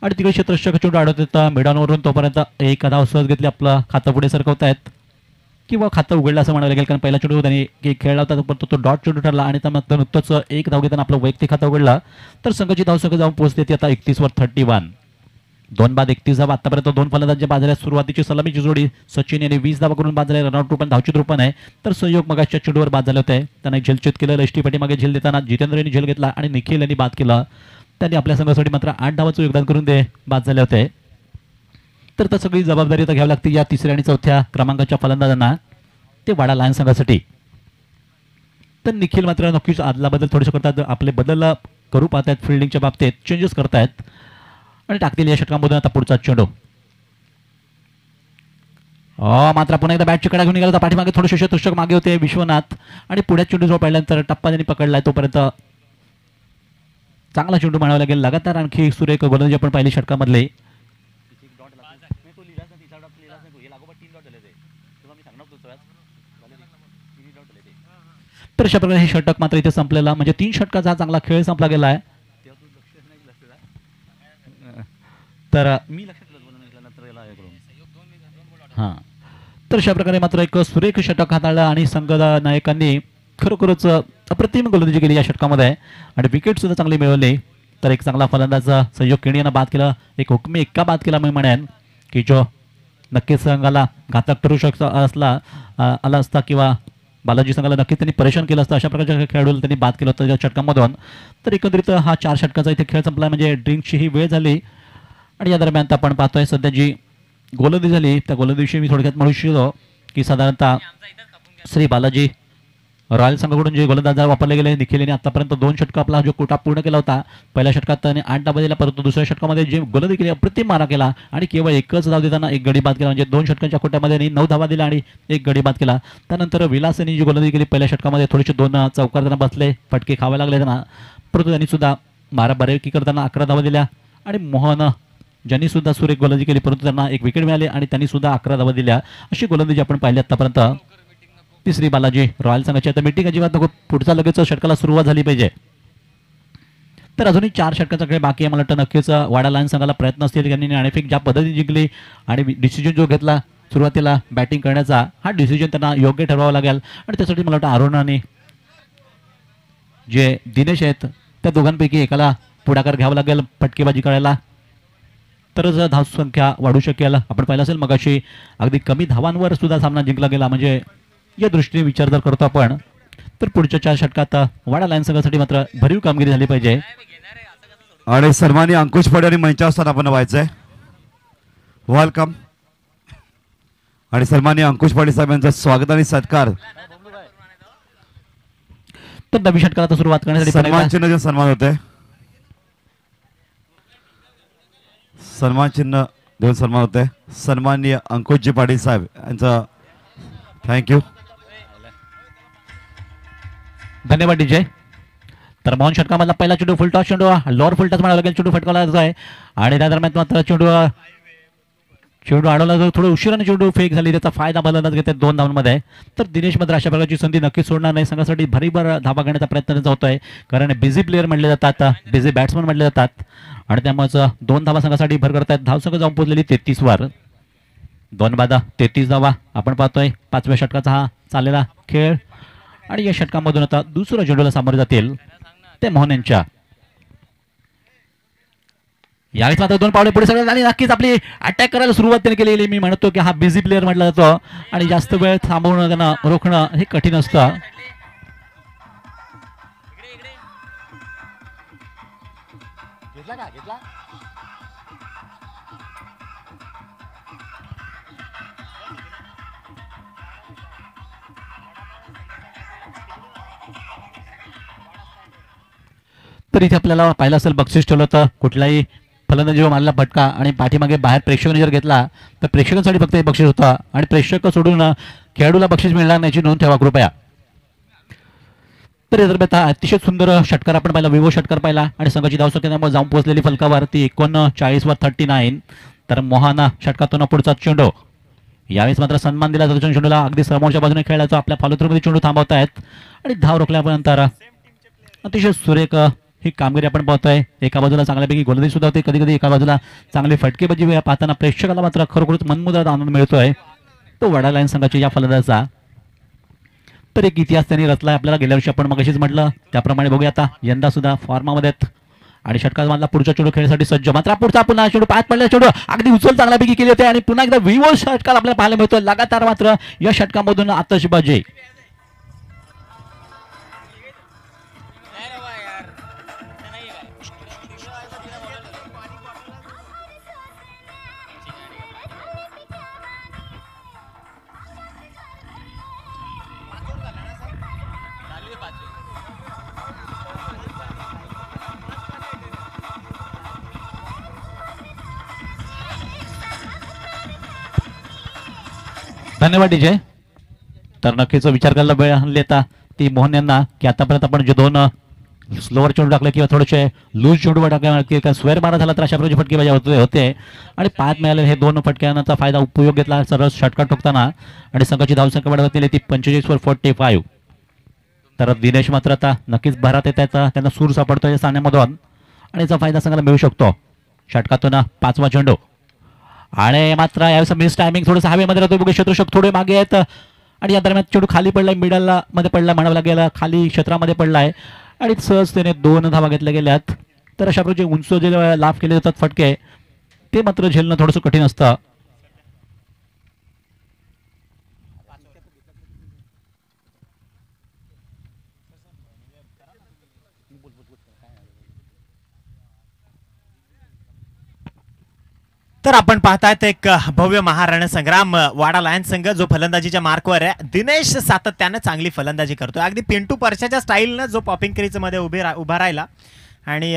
आणि तिकडे क्षेत्ररक्षक चेंडू अडवत येतं मिडॉनवरून. तोपर्यंत एक धाव सहज घेतली, आपलं खातं पुढे सरकवतायत किंवा खातं उघडलं असं म्हणावं लागेल. कारण पहिला चेंडू त्यांनी खेळला होता परंतु तो डॉट चेंडू ठरला आणि त्यानंतर नुकतंच एक धाव घेताना आपलं वैयक्तिक खातं उघडलं. तर संघाची धावसंख्या जाऊन पोहोचते ती आता 31 वर 31. 2 बाद 31 धावा. आतापर्यंत 2 फलंदाज बाद झाल्या. सुरुवातीची सलामीची जोडी सचिन यांनी 20 धावा करून बाद झाले. रनआउट रूपाने धावचित रूपाने आहे. तर सहयोग मगाच्या चेंडूवर बाद झाले होते. त्यांना एक झेलच्युत केलं. एसटी पाठीमागे झेल देताना जितेंद्र यांनी झेल घेतला आणि निखिल यांनी बाद केला. त्यांनी आपल्या संघासाठी मात्र 8 धावाचं योगदान करून ते बाद झाले होते. तर सगळी जबाबदारी आता घ्यावी लागते या तिसऱ्या आणि चौथ्या क्रमांकाच्या फलंदाजांना, ते वाडा लायन्स संघासाठी. तर निखिल मात्र नक्कीच आदला बदल थोडेसे करतात. आपले बदल करू पाहतात फिल्डिंगच्या बाबतीत, चेंजेस करतायत आणि टाकतील या षटकांमधून. आता पुढचा चेंडू मात्र पुन्हा एकदा बॅटची कडा घेऊन निघाला. पाठीमागे थोडेसे शतक मागे होते विश्वनाथ आणि पुढे चेंडू जवळ पाहिल्यानंतर टप्पा त्यांनी पकडलाय. तोपर्यंत चांगला चेंडू म्हणावा लागेल. लगातार आणखी सुरेख गोलंदाजी आपण पाहिली षटकामधले. तर अशा प्रकारे हे षटक मात्र इथे संपलेला, म्हणजे 3 षटकाचा हा चांगला खेळ संपला गेला आहे. तर हां, तर अशा प्रकारे मात्र एक सुरेख षटक हाताळला आणि संघ नायकांनी खरोखरच अप्रतिम गोलंदाजी केली या षटकामध्ये आणि विकेट सुद्धा चांगली मिळवली. तर एक चांगला फलंदाज संयोग केणी यांना बाद केला. एक हुकमी एक्का बाद केला मी म्हणेन की जो नक्कीच संघाला घातक ठरू आला असता किंवा बालाजी संघाला नक्कीच त्यांनी परेशान केलं असतं. अशा प्रकारच्या खेळाडूला त्यांनी बाद केलं होतं या षटकांमधून. तर एकंदरीत हा 4 षटकाचा इथे खेळ संपला, म्हणजे ड्रिंकची ही वेळ झाली. आणि या दरम्यान आपण पाहतोय सध्या जी गोलंदाजी झाली त्या गोलंदाजीविषयी मी थोडक्यात म्हणू इच्छितो की साधारणतः श्री बालाजी रॉयल संघाकडून जे गोलंदाज वापरले गेले निखिल यांनी आतापर्यंत 2 षटक आपला जो कोटा पूर्ण केला होता. पहिल्या षटकात त्याने 8 धावा दिल्या, परंतु दुसऱ्या षटकामध्ये जे गोलंदाजी केली अप्रतिम मारा केला आणि केवळ एकच धाव देताना एक गडी बाद केला. म्हणजे 2 षटकांच्या कोट्यामध्ये 9 धावा दिल्या आणि एक गडी बाद केला. त्यानंतर विलास यांनी जी गोलंदाजी केली पहिल्या षटकामध्ये थोडेसे 2 चौकार त्यांना बसले, फटके खावे लागले त्यांना, परंतु त्यांनी सुद्धा मारा बऱ्यापैकी करताना 11 धावा दिल्या. आणि मोहन ज्यांनी सुद्धा सुरेख गोलंदाजी केली परंतु त्यांना एक विकेट मिळाली आणि त्यांनी सुद्धा 11 धावा दिल्या. अशी गोलंदाजी आपण पाहिली आतापर्यंत. तिसरी बालाजी रॉयल संघाची. आता मीटिंग अजिबात नको, पुढचा लगेच षटकाला सुरुवात झाली पाहिजे. तर अजूनही 4 षटकाचा खेळ बाकी आहे. मला वाटतं नक्कीच वाडा लायन्स संघाला प्रयत्न असतील. त्यांनी नाणेफेक ज्या पद्धतीने जिंकली आणि डिसिजन जो घेतला सुरुवातीला बॅटिंग करण्याचा, हा डिसिजन त्यांना योग्य ठरवावा लागेल. आणि त्यासाठी मला वाटतं आरोहणाने जे दिनेश आहेत त्या दोघांपैकी एकाला पुढाकार घ्यावा लागेल फटकेबाजी करायला, तरच धावसंख्या वाढू शकेल. आपण पाहिलं असेल मगाशी अगदी कमी धावांवर सुद्धा सामना जिंकला गेला. म्हणजे या दृष्टीने विचार जर करतो आपण तर पुढच्या 4 षटकात वाडा लायन्स संघासाठी मात्र भरीव कामगिरी झाली पाहिजे. आणि सन्माननीय अंकुश पडे आणि मंचावर स्थानापन्न व्हायचंय. वेलकम. आणि सन्माननीय अंकुश पडे साहेब यांचं स्वागत आणि सत्कार. तर नवी षटकाला सुरुवात करण्यासाठी सन्मान चिन्ह सन्मान होते. सन्मान चिन्ह देऊन सन्मान होते सन्माननीय अंकुशजी पाटील साहेब यांचं. थँक्यू. धन्यवाद डीजे. तर मोहन षटकामधला पहिला चेंडू फुलटॉस चेंडू, लोअर फुलटॉस म्हणावं लागेल, चेंडू फटकावला जातो आहे. आणि त्या दरम्यान मात्र चेंडू अडवला जातो. थोडं उशिराने चेंडू फेक झाली, त्याचा फायदा बलंदाज घेतात 2 धावांमध्ये. तर दिनेश मात्र अशा प्रकारची संधी नक्कीच सोडणार नाही. संघासाठी भरीभर धावा घेण्याचा प्रयत्न त्यांचा होतोय, कारण बिझी प्लेअर म्हटले जातात, बिझी बॅट्समन म्हटले जातात. आणि त्यामुळेच 2 धावा संघासाठी भर करतायत. धावसंख्या जाऊन पोहोचलेली 33 वर. 2 बाद 33 धावा आपण पाहतोय. 5व्या षटकाचा हा चाललेला खेळ. आणि या षटकामधून आता दुसऱ्या चेंडूला सामोरे जातील ते मोहन यांच्या. यावेळेस मात्र 2 पावले पुढे सगळं आणि नक्कीच आपली अटॅक करायला सुरुवात त्यांनी केलेली. मी म्हणतो की हा बिझी प्लेअर म्हटला जातो आणि जास्त वेळ थांबवणं त्यांना रोखणं हे कठीण असतं. तर इथे आपल्याला पाहिलं असेल बक्षीस ठेवलं होतं कुठलाही फलंदाजी मारला फटका आणि पाठीमागे बाहेर प्रेक्षकांनी जर घेतला तर प्रेक्षकांसाठी फक्त हे बक्षीस होतं आणि प्रेक्षक सोडून खेळाडूला बक्षीस मिळणार नाही याची नोंद ठेवा कृपया. तर या दरम्यान अतिशय सुंदर षटकार आपण पाहिला, विवो षटकार पाहिला आणि संघाची धावसंख्या जाऊन पोहोचलेली फलकावर ती 39 वर 39. तर मोहाना षटकातून पुढचा चेंडू, यावेळेस मात्र सन्मान दिला जातो चेंडूला, अगदी समोरच्या बाजूने खेळायचा आपल्या फॉलोथ्रूमध्ये चेंडू थांबवत आहेत आणि धाव रोखल्यानंतर अतिशय सुरेख ही कामगिरी आपण पाहतोय. एका बाजूला चांगल्यापैकी गोलंदाजी सुद्धा होते, कधी कधी एका बाजूला चांगली फटकेबाजी पाहताना प्रेक्षकाला मात्र खरोखरच मनमुदाद आनंद मिळतोय तो वडा लायन्स संघाच्या या फलंदाजाचा. तर एक इतिहास त्यांनी रचलाय आपल्याला, गेल्या वर्षी आपण मगाशीच म्हटलं त्याप्रमाणे बघूया आता यंदा सुद्धा फॉर्मामध्ये आणि षटकार मारला, पुढच्या चेंडू खेळण्यासाठी सज्ज. मात्र पुढचा पुन्हा चेंडू पाच पडला, चेंडू अगदी उचल चांगल्यापैकी केली होती आणि पुन्हा एकदा विवो षटकार आपल्याला पाहायला मिळतोय लगातार. मात्र या षटकामधून आतषबाजी. धन्यवाद डीजे. तर नक्कीच विचार करायला वेळ येता ती मोहन यांना की आतापर्यंत आपण जे 2 स्लोअर चेंडू टाकले किंवा थोडेसे लूज चेंडू टाकले किंवा स्क्वेअर मारा झाला तर अशा प्रकारची फटकेबाजी होते आणि 5 मिळाले. हे 2 फटक्यांचा फायदा उपयोग घेतला सरळ षटकार ठोकताना आणि संघाची धावसंख्या वाढवत नेली ती 45 वर 45. तर दिनेश मात्र आता नक्कीच भरात येत आहेत, त्यांना सूर सापडतोय सामन्यामधून आणि याचा फायदा संघाला मिळू शकतो. षटकातून 5वा चेंडू आणि मात्र यावेळेस मिस टायमिंग थोडंसं हवेमध्ये राहतो. बघू शत्रुषक थोडे मागे आहेत आणि या दरम्यान चेंडू खाली पडलाय, मिडल मध्ये पडला म्हणावं लागेल, खाली क्षेत्रामध्ये पडलाय आणि सहज त्याने 2 धावा घेतल्या गेल्यात. तर अशा प्रकारचे उंच जे लाभ केले जातात फटके ते मात्र झेलणं थोडंसं कठीण असतं. तर आपण पाहतायत एक भव्य महारण संग्राम वाडा लायन्स संघ जो फलंदाजीच्या मार्कवर आहे. दिनेश सातत्यानं चांगली फलंदाजी करतोय, अगदी पिंटू परशाच्या स्टाईलनं जो पॉपिंग क्रीज मध्ये उभा राहिला आणि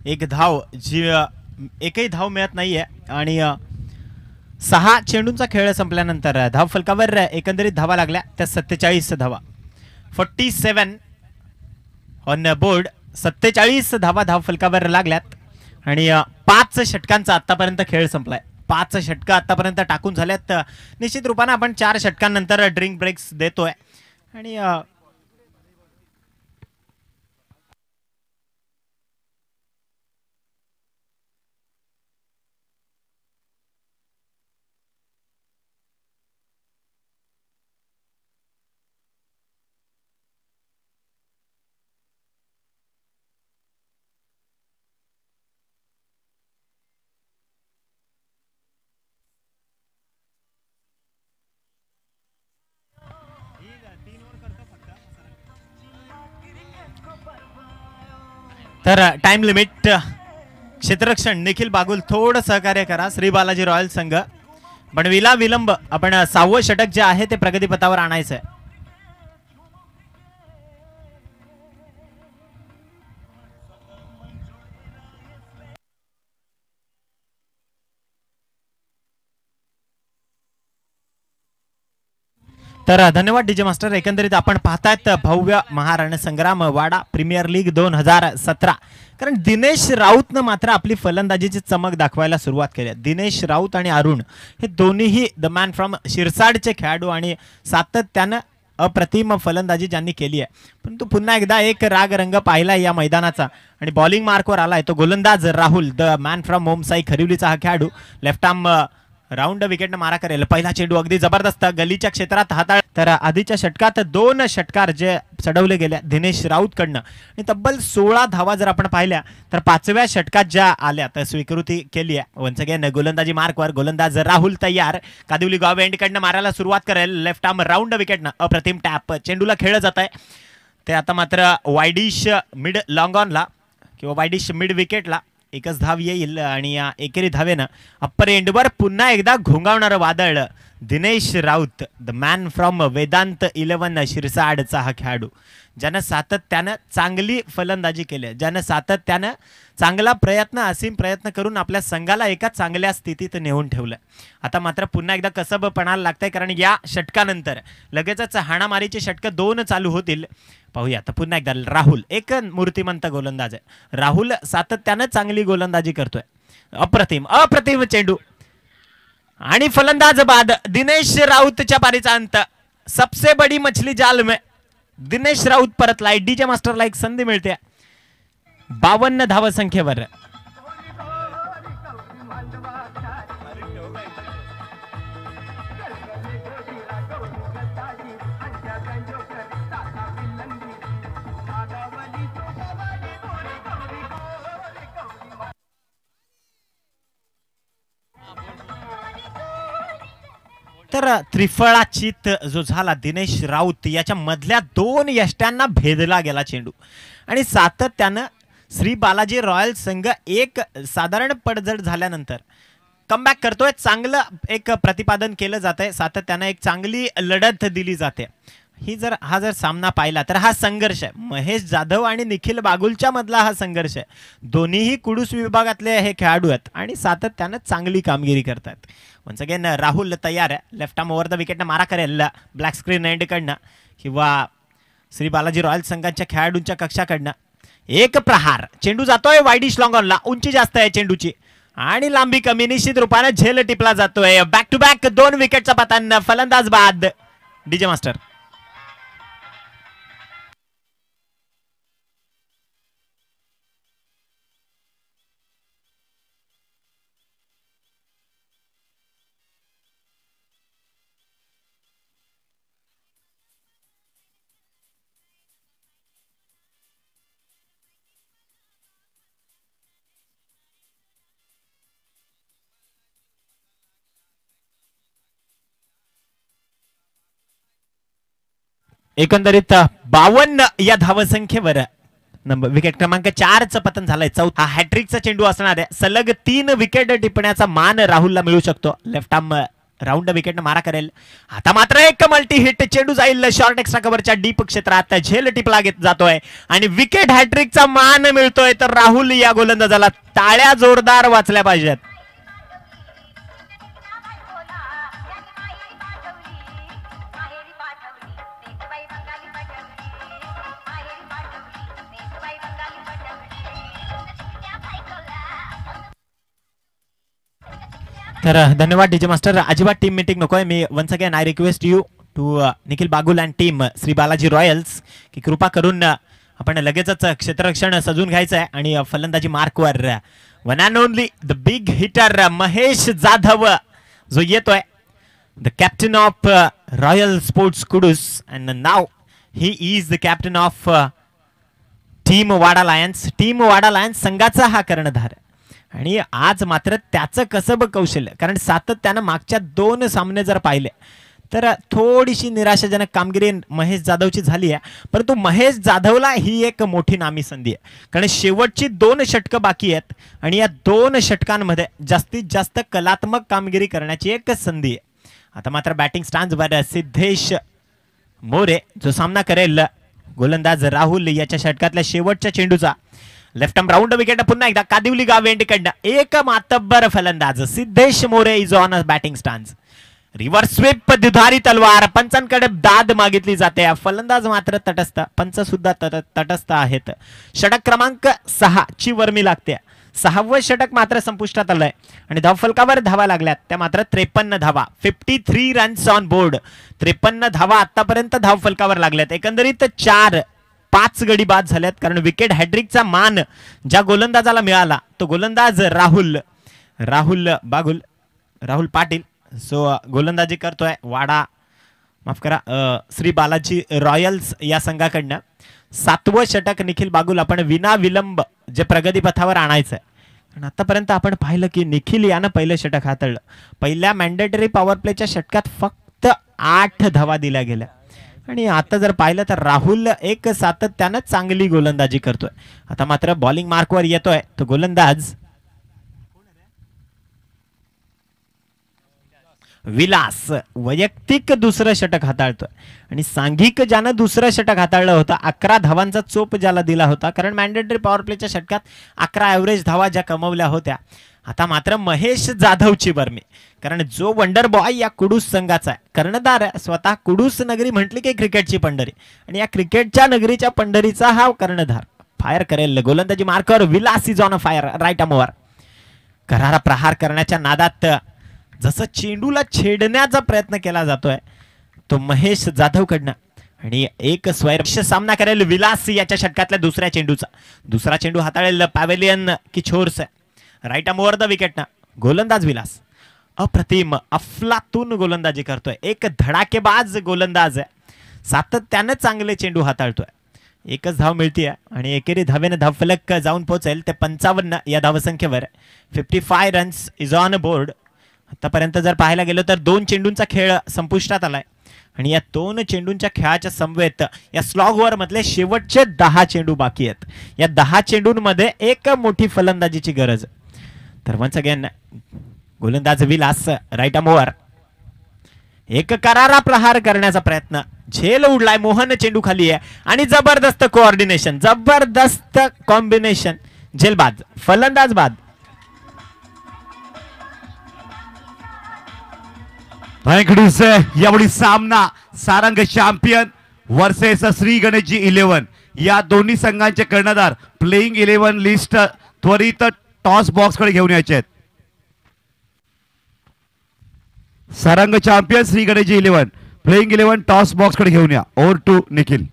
एक धाव जी एकही धाव मिळत नाहीये आणि 6 चेंडूंचा खेळ संपल्यानंतर धाव फलकावर एकंदरीत धावा लागल्या त्या 47 धावा. 47 ऑन बोर्ड, 47 धावा धाव फलकावर लागल्यात आणि 5 षटकांचा आतापर्यंत खेळ संपलाय. 5 षटकं आतापर्यंत टाकून झाल्यात. निश्चित रूपाने आपण 4 षटकांनंतर ड्रिंक ब्रेक्स देतोय आणि तर टाइम लिमिट क्षेत्ररक्षण निखिल बागुल थोडं सहकार्य करा. श्री बालाजी रॉयल संघ बनविला विलंब, आपण 6वं षटक जे आहे ते प्रगतीपथावर आणायचं आहे. तर धन्यवाद डीजे मास्टर. एकंदरीत आपण पाहतायत भव्य महारण संग्राम वाडा प्रीमियर लीग 2017. कारण दिनेश राऊतनं मात्र आपली फलंदाजीची चमक दाखवायला सुरुवात केली. दिनेश राऊत आणि अरुण हे दोन्हीही द मॅन फ्रॉम शिरसाडचे खेळाडू आणि सातत्यानं अप्रतिम फलंदाजी ज्यांनी केली आहे. परंतु पुन्हा एकदा एक राग रंग पाहिला या मैदानाचा आणि बॉलिंग मार्कवर आलाय तो गोलंदाज राहुल, द मॅन फ्रॉम होमसाई खरिवलीचा हा खेळाडू. लेफ्ट आर्म राऊंड विकेटनं मारा करेल. पहिला चेंडू अगदी जबरदस्त गलीच्या क्षेत्रात हाताळ. तर आधीच्या षटकात 2 षटकार जे चढवले गेले दिनेश राऊतकडनं आणि तब्बल 16 धावा जर आपण पाहिल्या तर 5व्या षटकात ज्या आल्या तर स्वीकृती केली आहे. वन्स अगेन गोलंदाजी मार्कवर गोलंदाज राहुल तयार. कादिवली गाव एंडकडनं मारायला सुरुवात करेल. लेफ्ट आर्म राऊंड विकेटनं अप्रतिम टॅप. चेंडूला खेळलं जात आहे ते आता मात्र वायडिश मिड लॉंग ऑनला किंवा वायडिश मिड विकेटला. एकच धाव येईल आणि या एकेरी धावेनं अप्पर एंडवर पुन्हा एकदा घोंगावणारं वादळ Dinesh Raut the man from Vedant 11 शिरसाडचा हा खेळाडू, ज्यानं सातत्यानं चांगली फलंदाजी केली, ज्यानं सातत्यानं चांगला असीम प्रयत्न करून आपल्या संघाला एका चांगल्या स्थितीत नेऊन ठेवलं. आता मात्र पुन्हा एकदा कसबपणाला लागतंय, कारण या षटकानंतर लगेचच हाणामारीचे षटक 2 चालू होतील. पाहूया आता पुन्हा एकदा राहुल, एक मूर्तिमंत गोलंदाज आहे. राहुल सातत्यानं चांगली गोलंदाजी करतोय. अप्रतिम चेंडू आणि फलंदाज बाद. दिनेश राऊतच्या पारीचा अंत. सबसे बडी मछली जाल में दिनेश राऊत परतलाय. डीजे मास्टरला एक संधी मिळते 52 धावसंख्येवर. तर त्रिफळाचीत जो झाला दिनेश राऊत याच्या मधल्या 2 यष्ट्यांना भेदला गेला चेंडू आणि सातत्यानं श्री बालाजी रॉयल संघ एक साधारण पडझड झाल्यानंतर कमबॅक करतोय. चांगलं एक प्रतिपादन केलं जातंय, सातत्यानं एक चांगली लढत दिली जाते. हा जर सामना पाहिला तर हा संघर्ष आहे, महेश जाधव आणि निखिल बागुलच्या मधला हा संघर्ष आहे. दोन्हीही कुडूस विभागातले हे खेळाडू आहेत आणि सातत्यानं चांगली कामगिरी करतात. वन्स अगेन राहुल तयार आहे. लेफ्ट आर्म ओव्हर द विकेटनं मारा करेल ब्लॅक स्क्रीन एंडकडनं किंवा श्री बालाजी रॉयल संघाच्या खेळाडूंच्या कक्षाकडनं. एक प्रहार, चेंडू जातोय वाईडिश लॉंग ऑनला. उंची जास्त आहे चेंडूची आणि लांबी कमी, निश्चित रूपाने झेल टिपला जातोय. बॅक टू बॅक 2 विकेटचा पतन. फलंदाज बाद. DJ master. एकंदरीत 52 या धावसंख्येवर विकेट क्रमांक 4चं पतन झालंय. चौथा हॅट्रिकचा चेंडू असणार आहे. सलग 3 विकेट टिपण्याचा मान राहुलला मिळू शकतो. लेफ्ट आर्म राऊंड विकेटनं मारा करेल. आता मात्र एक मल्टी हिट चेंडू जाईल शॉर्ट एक्स्ट्रा कव्हरच्या डीप क्षेत्रात. झेल टिपला जातोय आणि विकेट हॅट्रिकचा मान मिळतोय. तर राहुल या गोलंदाजाला टाळ्या जोरदार वाचल्या पाहिजेत. तर धन्यवाद डीजे मास्टर. अजिबात टीम मीटिंग नकोय. मी once again I request you to Nikhil Bagul and team Shri Balaji royals की कृपा करून आपण लगेचच क्षेत्ररक्षण सजून घ्यायचं आहे आणि फलंदाजी मार्कवर one and only the big hitter Mahesh Jadhav जो येतोय, the captain of royal sports Kudus and now he is the captain of team Wada lions. Team Wada lions संघाचा हा कर्णधार आणि आज मात्र त्याचं कसब कौशल्य, कारण सातत्यानं मागच्या 2 सामने जर पाहिले तर थोडीशी निराशाजनक कामगिरी महेश जाधवची झाली आहे. परंतु महेश जाधवला ही एक मोठी नामी संधी आहे, कारण शेवटची 2 षटकं बाकी आहेत आणि या 2 षटकांमध्ये जास्तीत जास्त कलात्मक कामगिरी करण्याची एक संधी आहे. आता मात्र बॅटिंग स्टॅन्सवर सिद्धेश मोरे जो सामना करेल गोलंदाज राहुल याच्या षटकातल्या शेवटच्या चेंडूचा. लेफ्ट आर्म राऊंड विकेट पुन्हा एकदा कादिवली गाव एंडकडनं. एक मातब्बर फलंदाज Siddhesh More is on a batting stance. Reverse sweep दुधारी तलवार. पंचांकडे दाद मागितली जाते. फलंदाज मात्र तटस्थ, पंच सुद्धा तटस्थ आहेत. षटक क्रमांक 6 ची वर्मी लागते. 6वं षटक मात्र संपुष्टात आलंय आणि धावफलकावर धावा लागल्यात त्या मात्र 53 धावा. 53 रन्स ऑन बोर्ड. 53 धावा आतापर्यंत धावफलकावर लागल्यात. एकंदरीत 5 गडी बाद झाल्यात, कारण विकेट हॅट्रिकचा मान ज्या गोलंदाजाला मिळाला तो गोलंदाज राहुल पाटील सो गोलंदाजी करतोय श्री बालाजी रॉयल्स या संघाकडनं. 7वं षटक निखिल बागुल आपण विना विलंब जे प्रगतीपथावर आणायचं आहे. कारण आतापर्यंत आपण पाहिलं की निखिल यानं पहिलं षटक हाताळलं. पहिल्या मॅन्डेटरी पॉवर प्लेच्या षटकात फक्त 8 धावा दिल्या गेल्या आणि आता जर पाहिलं तर राहुल एक सातत्यानं चांगली गोलंदाजी करतोय. आता मात्र बॉलिंग मार्कवर येतोय तो गोलंदाज विलास वैयक्तिक दुसरं षटक हाताळतोय आणि सांघिक ज्यानं दुसरं षटक हाताळलं होतं 11 धावांचा चोप ज्याला दिला होता, कारण मॅन्डेटरी पॉवर प्लेच्या षटकात 11 ॲव्हरेज धावा ज्या कमवल्या होत्या. आता मात्र महेश जाधवची बरमी, कारण जो वंडर बॉय या कुडूस संघाचा आहे, कर्णधार स्वतः कुडूस नगरी म्हटली की क्रिकेटची पंढरी आणि या क्रिकेटच्या नगरीच्या पंढरीचा हा कर्णधार फायर करेल. गोलंदाजी marker Vilas is on a fire right आर्मवर. करारा प्रहार करण्याच्या नादात जसं चेंडूला छेडण्याचा प्रयत्न केला जातोय तो महेश जाधवकडनं आणि एक स्वैरक्ष सामना करेल विलास याच्या षटकातल्या दुसऱ्या चेंडूचा. दुसरा चेंडू हाताळेल पॅव्हेलियन किशोरस राईट आर्म ओव्हर द विकेटनं. गोलंदाज विलास अप्रतिम अफलातून गोलंदाजी करतोय, एक धडाकेबाज गोलंदाज आहे, सातत्यानं चांगले चेंडू हाताळतोय. एकच धाव मिळतीये आणि एकेरी धावेनं धावफलक जाऊन पोहोचेल ते 55 या धावसंख्येवर. 55 रन्स इज ऑन बोर्ड. आतापर्यंत जर पाहायला गेलो तर 2 चेंडूंचा खेळ संपुष्टात आलाय आणि या 2 चेंडूंच्या खेळाच्या समवेत या स्लॉग ओव्हर मधले शेवटचे 10 चेंडू बाकी आहेत. या 10 चेंडूंमध्ये एक मोठी फलंदाजीची गरज. तर वन्स अगेन गोलंदाज विलास राईट आर्म ओव्हर. एक करारा प्रहार करण्याचा प्रयत्न, झेल उडलाय, मोहन चेंडू खाली आहे आणि जबरदस्त कोऑर्डिनेशन, जबरदस्त कॉम्बिनेशन. झेल बाद, फलंदाज बाद. यावेळी सामना सारंग चॅम्पियन वर्सेस श्री गणेशजी 11 या दोन्ही संघांचे कर्णधार प्लेइंग 11 लिस्ट त्वरित टॉस बॉक्स कडे घेऊन यायचे आहेत. Sarang champion Shri Ganeshji 11 playing 11 toss box कडे घेऊन या. Over to Nikhil.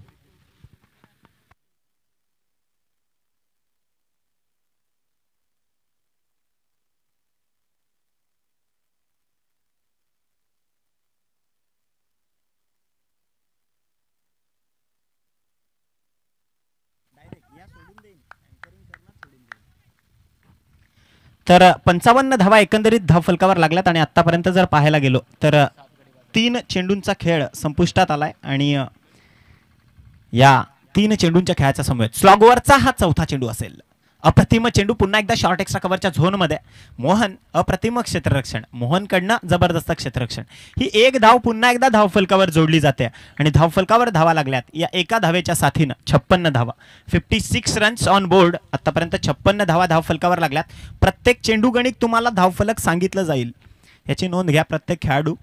तर 55 धावा एकंदरीत धावफलकावर लागल्यात आणि आतापर्यंत जर पाहायला गेलो तर 3 चेंडूंचा खेळ संपुष्टात आलाय आणि या 3 चेंडूंच्या खेळाच्या समवेत स्लॉग ओव्हरचा हा चौथा चेंडू असेल. अप्रतिम चेंडू पुन्हा एकदा शॉर्ट एक्स्ट्रा कव्हरच्या झोनमध्ये. मोहन अप्रतिम क्षेत्ररक्षण, मोहनकडनं जबरदस्त क्षेत्ररक्षण. ही एक धाव पुन्हा एकदा धावफलकावर जोडली जाते आणि धावफलकावर धावा लागल्यात या एका धावेच्या साथीनं 56 धावा. 56 रन्स ऑन बोर्ड. आतापर्यंत 56 धावा धावफलकावर लागल्यात. प्रत्येक चेंडू गणित तुम्हाला धावफलक सांगितलं जाईल, याची नोंद घ्या प्रत्येक खेळाडू.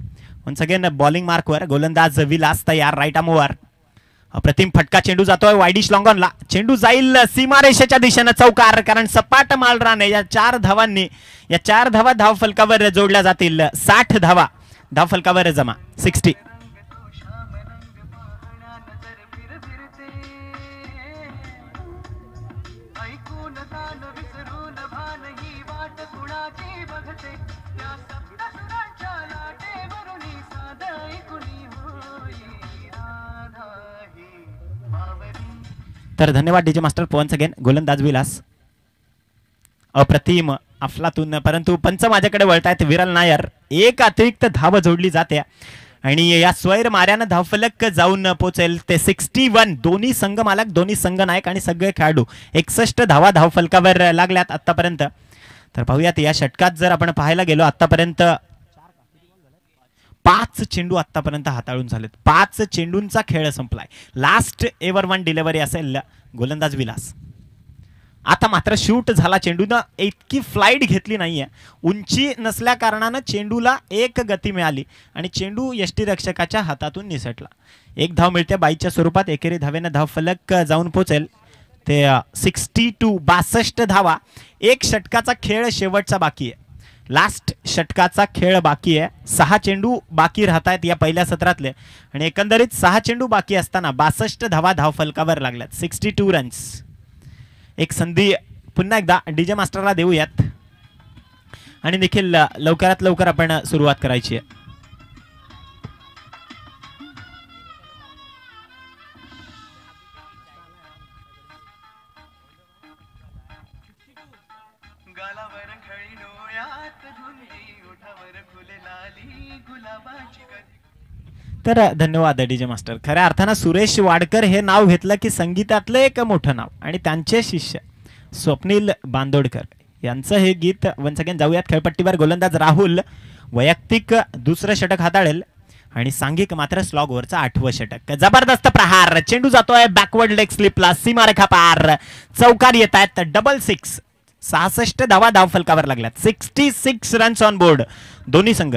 वन्स अगेन बॉलिंग मार्कवर गोलंदाज विलास तयार राईट आर्म ओव्हर. अप्रतिम फटका चेंडू जातोय वाईडिश लॉंगॉनला. चेंडू जाईल सीमारेषेच्या दिशेनं चौकार, कारण सपाट मालराने या 4 धावांनी या 4 धावा धावफलकावर जोडल्या जातील. 60 धावा धावफलकावर जमा. 60. तर धन्यवाद डीजे मास्टर. वन्स अगेन गोलंदाज विलास अप्रतिम अफलातून, परंतु पंच माझ्याकडे वळतायत. विरल नायर. एक अतिरिक्त धाव जोडली जाते आणि या स्वैर मार्यानं धावफलक जाऊन पोहोचेल ते 61. दोन्ही संघ मालक, दोन्ही संघ नायक आणि सगळे खेळाडू 61 धावा धावफलकावर लागल्यात आतापर्यंत. तर पाहूयात या षटकात जर आपण पाहायला गेलो आतापर्यंत 5 चेंडू आतापर्यंत हाताळून झालेत. 5 चेंडूंचा खेळ संपलाय. लास्ट एव्हर 1 डिलिव्हरी असेल गोलंदाज विलास. आता मात्र शूट झाला चेंडूनं, इतकी फ्लाईट घेतली नाहीये, उंची नसल्या कारणानं चेंडूला एक गती मिळाली आणि चेंडू यष्टीरक्षकाच्या हातातून निसटला. एक धाव मिळते बाईच्या स्वरूपात. एकेरी धावेनं धावफलक जाऊन पोहोचेल ते 62. 62 धावा. एक षटकाचा खेळ शेवटचा बाकी आहे. लास्ट षटकाचा खेळ बाकी आहे. 6 चेंडू बाकी राहत आहेत या पहिल्या सत्रातले आणि एकंदरीत 6 चेंडू बाकी असताना 62 धावा धावफलकावर लागल्यात. 62 रन्स. एक संधी पुन्हा एकदा डीजे मास्टरला देऊयात आणि निखिल लवकरात लवकर आपण सुरुवात करायची आहे. तर धन्यवाद डीजे मास्टर. खऱ्या अर्थानं सुरेश वाडकर हे नाव घेतलं की संगीतातलं एक मोठं नाव आणि त्यांचे शिष्य स्वप्नील बांदोडकर यांचं हे गीत. वन्स अगेन जाऊयात खेळपट्टीवर. गोलंदाज राहुल वैयक्तिक दुसरं षटक हाताळेल आणि सांघिक मात्र स्लॉगवरचा 8वं षटक. जबरदस्त प्रहार, चेंडू जातोय बॅकवर्ड लेग स्लिपला, सीमारेखा पार, चौकार येत आहेत, डबल सिक्स. 66 धावा धाव फलकावर लागल्यात. 66 रन्स ऑन बोर्ड दोन्ही संघ.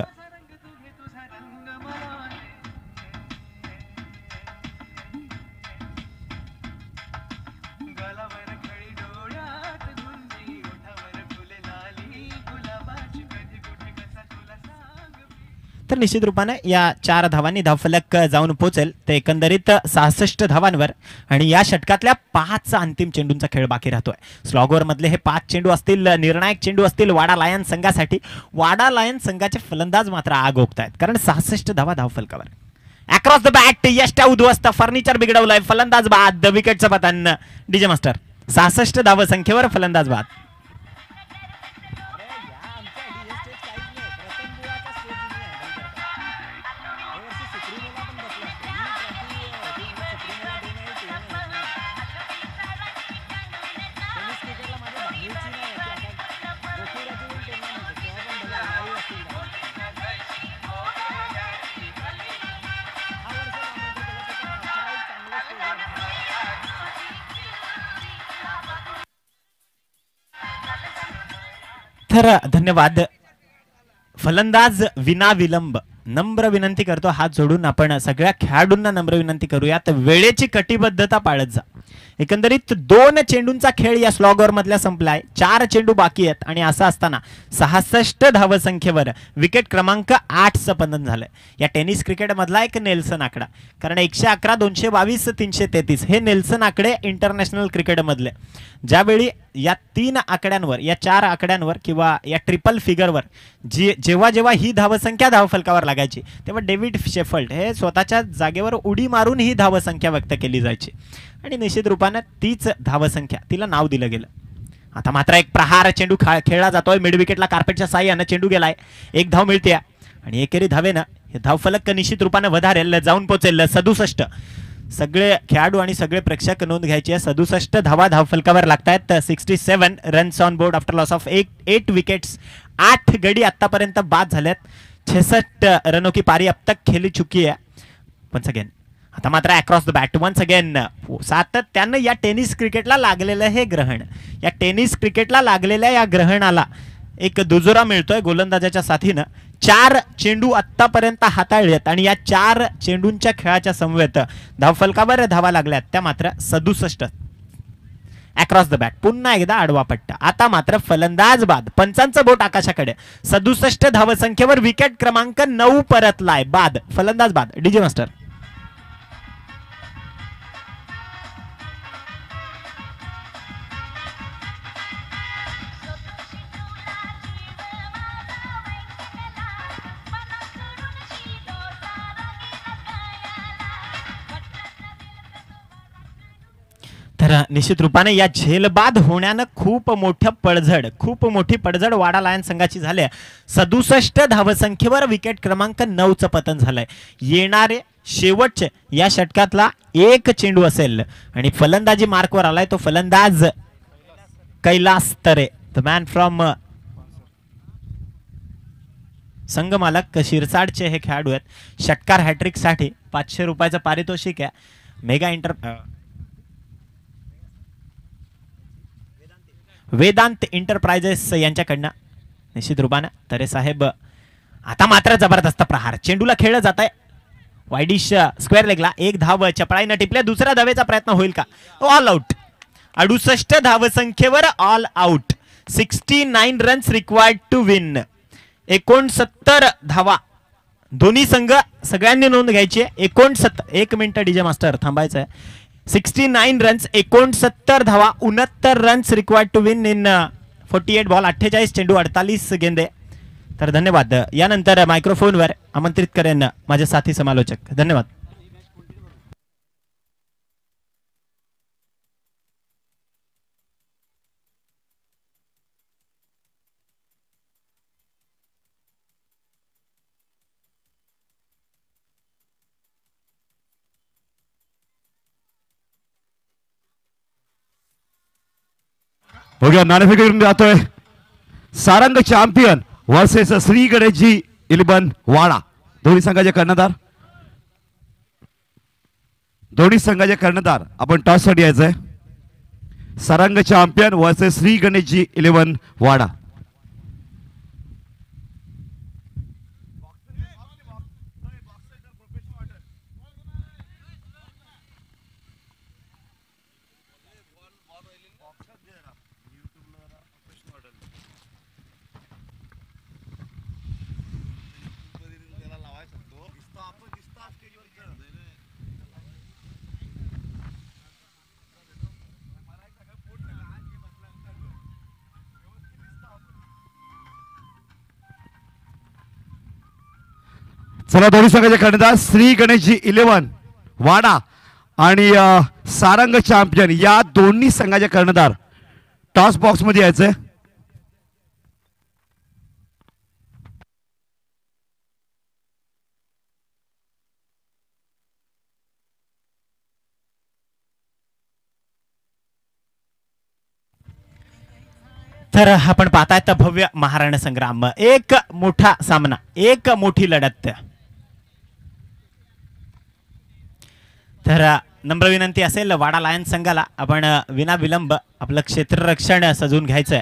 तर निश्चित रूपाने या 4 धावांनी धावफलक जाऊन पोहोचेल ते एकंदरीत 66 धावांवर. आणि या षटकातल्या 5 अंतिम चेंडूंचा खेळ बाकी राहतोय. स्लॉगवर मधले हे 5 चेंडू असतील निर्णायक चेंडू असतील वाडा लायन्स संघासाठी. वाडा लायन्स संघाचे फलंदाज मात्र आग ओकतायत, कारण 66 धावा धावफलकावर. अक्रॉस द बॅट यष्टा उद्ध्वस्त, फर्निचर बिघडवलंय, फलंदाज बाद, विकेटचं पतन. डीजे मास्टर 66 धाव संख्येवर फलंदाज बाद. तर धन्यवाद. फलंदाज विना विलंब नम्र विनंती करतो, हात जोडून आपण सगळ्या खेळाडूंना नम्र विनंती करूयात, वेळेची कटिबद्धता पाळत जा. एकंदरीत 2 चेंडूंचा खेळ या स्लॉगर मधल्या संपलाय. 4 चेंडू बाकी आहेत आणि असं असताना 66 धाव संख्येवर विकेट क्रमांक 8चं पतन झालंय. या टेनिस क्रिकेट मधला एक नेल्सन आकडा, कारण 111, 222, 333 हे नेल्सन आकडे इंटरनॅशनल क्रिकेट मधले. ज्यावेळी या 3 आकड्यांवर, या 4 आकड्यांवर किंवा या ट्रिपल फिगरवर जेव्हा जेव्हा ही धावसंख्या धावफलकावर लागायची, तेव्हा डेव्हिड शेफल्ड हे स्वतःच्या जागेवर उडी मारून ही धावसंख्या व्यक्त केली जायची. आणि निश्चित रूपाने तीच धावसंख्या तिला नाव दिलं गेलं. आता मात्र एक प्रहार चेंडू खेळला जातोय मिड विकेटला, कार्पेटच्या साह्यानं चेंडू गेलाय. 1 धाव मिळते आणि एकेरी धावेनं हे धावफलक निश्चित रूपाने वधारेल, जाऊन पोहोचेल 67. सगळे खेळाडू आणि सगळे प्रेक्षक नोंद घ्यायची आहे. 67 धावा धावफलकावर लागतायत. 67 runs on board after loss of 8 wickets. 8 गडी आतापर्यंत बाद झाल्यात. 66 रनों की पारी अब तक खेली चुकी है. वन्स अगेन आता मात्र across the bat once again. सातत्यानं या टेनिस क्रिकेटला लागलेलं हे ग्रहण, या टेनिस क्रिकेटला लागलेल्या या ग्रहणाला एक दुजोरा मिळतोय गोलंदाजाच्या साथीनं. 4 चेंडू आतापर्यंत हाताळलेत आणि या 4 चेंडूंच्या खेळाच्या समवेत धावफलकावर धावा लागल्यात त्या मात्र 67. अक्रॉस द बॅट पुन्हा एकदा आडवा पट्टा. आता मात्र फलंदाज बाद, पंचांचं बोट आकाशाकडे. 67 धावसंख्येवर विकेट क्रमांक 9 परतलाय, बाद, फलंदाज बाद. DJ master. तर निश्चित रूपाने या झेलबाद होण्यानं खूप मोठी पडझड वाडा लायन्स संघाची झाली. 67 धावसंख्येवर विकेट क्रमांक 9चं पतन झालंय. येणारे शेवटचे या षटकातला 1 चेंडू असेल आणि फलंदाजी मार्कवर आलाय तो फलंदाज कैलास तरे, द मॅन फ्रॉम संघमालक शिरसाडचे हे खेळाडू आहेत. षटकार हॅट्रिक साठी 500 रुपयाचं पारितोषिक आहे. मेगा वेदांत एंटरप्राइजेस यांच्याकडनं निश्चित रूपानं तरे साहेब. आता मात्र जबरदस्त प्रहार, चेंडूला खेळलं जात आहे वाईडिश स्क्वेअर लेगला. 1 धाव चपळाईनं टिपल्या. दुसऱ्या धावेचा प्रयत्न होईल का? All out. 68 धावसंख्येवर all out. 69 runs required to win. 69 धावा दोन्ही संघ सगळ्यांनी नोंद घ्यायची आहे. 69 1 मिनिट डीजे मास्टर थांबायचं आहे. 69 रन्स, 69 धावा, 69 runs required to win in 48 ball, 48 चेंडू, 48 गेंदे. तर धन्यवाद. यानंतर मायक्रोफोनवर आमंत्रित करेन माझे साथी समालोचक. धन्यवाद. हो गया, नाणेफेक करून जातोय. Sarang champion versus Shri Ganeshji eleven Wada. दोन्ही संघाचे कर्णधार आपण टॉस साठी यायचंय. Sarang champion versus Shri Ganeshji eleven Wada. चला दोन्ही संघाचे कर्णधार श्री गणेशजी इलेव्हन वाडा आणि सारंग चॅम्पियन या दोन्ही संघाचे कर्णधार टॉस बॉक्स मध्ये यायचंय. तर आपण पाहतायत भव्य महाराणा संग्राम. एक मोठा सामना, एक मोठी लढत. तर नम्र विनंती असेल वाडा लायन्स संघाला आपण विना विलंब आपलं क्षेत्ररक्षण सजवून घ्यायचंय.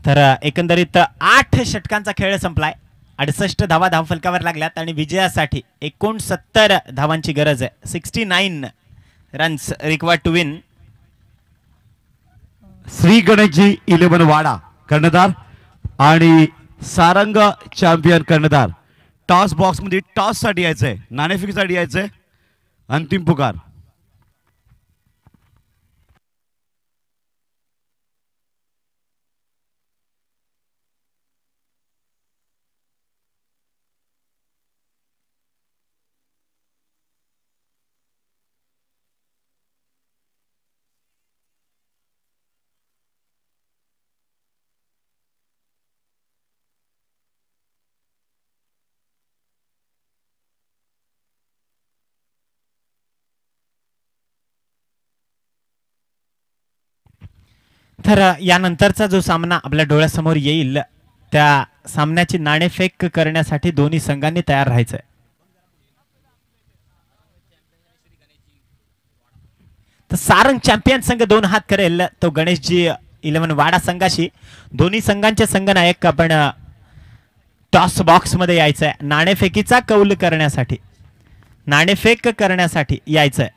तर एकंदरीत 8 षटकांचा खेळ संपलाय. 68 धावा धावफलकावर लागल्यात आणि विजयासाठी 69 धावांची गरज आहे. 69 runs required to win. Shri Ganeshji eleven Wada कर्णधार आणि सारंग चॅम्पियन कर्णधार. टॉस बॉक्स मध्ये टॉस साठी यायचंय, नाणेफेकीसाठी यायचंय. अंतिम पुकार. तर यानंतरचा जो सामना आपल्या डोळ्यासमोर येईल त्या सामन्याची नाणेफेक करण्यासाठी दोन्ही संघांनी तयार राहायचंय. तर सारंग चॅम्पियन संघ 2 हात करेल तो गणेशजी इलेव्हन वाडा संघाशी. दोन्ही संघांचे संघनायक आपण टॉस बॉक्स मध्ये यायचंय. नाणेफेकीचा कौल करण्यासाठी, नाणेफेक करण्यासाठी यायचंय.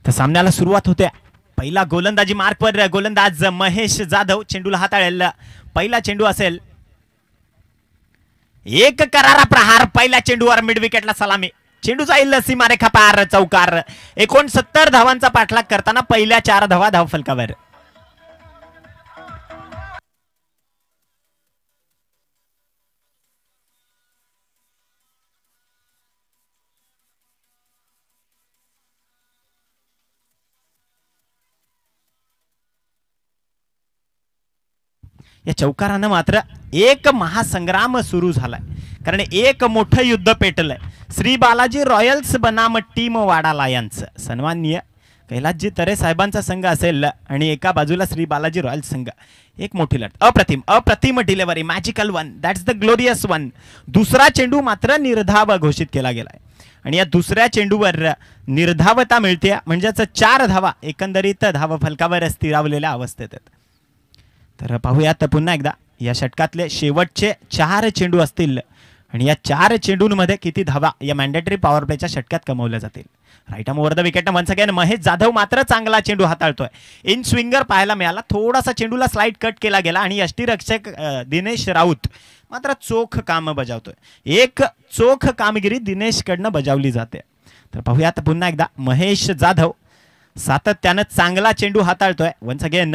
तर सामन्याला सुरुवात होते. पहिला गोलंदाजी मार्कवर गोलंदाज महेश जाधव चेंडूला हाताळेल. पहिला चेंडू असेल. एक करारा प्रहार. पहिल्या चेंडूवर मिड विकेटला सलामी. चेंडू जाईल सीमारेखा पार चौकार. 69 धावांचा पाठलाग करताना पहिल्या 4 धावा धावफलकावर. या चौकारानं मात्र एक महासंग्राम सुरू झालाय, कारण एक मोठं युद्ध पेटलंय. श्री बालाजी रॉयल्स बनाम टीम वाडा लायन्स, सन्माननीय कैलासजी तरे साहेबांचा संघ असेल आणि एका बाजूला श्री बालाजी रॉयल्स संघ. एक मोठी लढत, अप्रतिम delivery, magical one, that's the glorious one. दुसरा चेंडू मात्र निर्धाव घोषित केला गेलाय आणि या दुसऱ्या चेंडूवर निर्धावता मिळते, म्हणजेच 4 धावा एकंदरीत धावफलकावर स्थिरावलेल्या अवस्थेत आहेत. तर पाहूयात पुन्हा एकदा या षटकातले शेवटचे 4 चेंडू असतील आणि या 4 चेंडूंमध्ये किती धावा या मॅन्डेटरी पॉवर प्लेच्या षटकात कमवल्या जातील. Right arm over the wicket once again Mahesh Jadhav मात्र चांगला चेंडू हाताळतोय. इन स्विंगर पाहायला मिळाला, थोडासा चेंडूला स्लाइड कट केला गेला आणि यष्टीरक्षक दिनेश राऊत मात्र चोख काम बजावतोय. एक चोख कामगिरी दिनेशकडनं बजावली जाते. तर पाहूयात पुन्हा एकदा महेश जाधव सातत्यानं चांगला चेंडू हाताळतोय. वन्स अगेन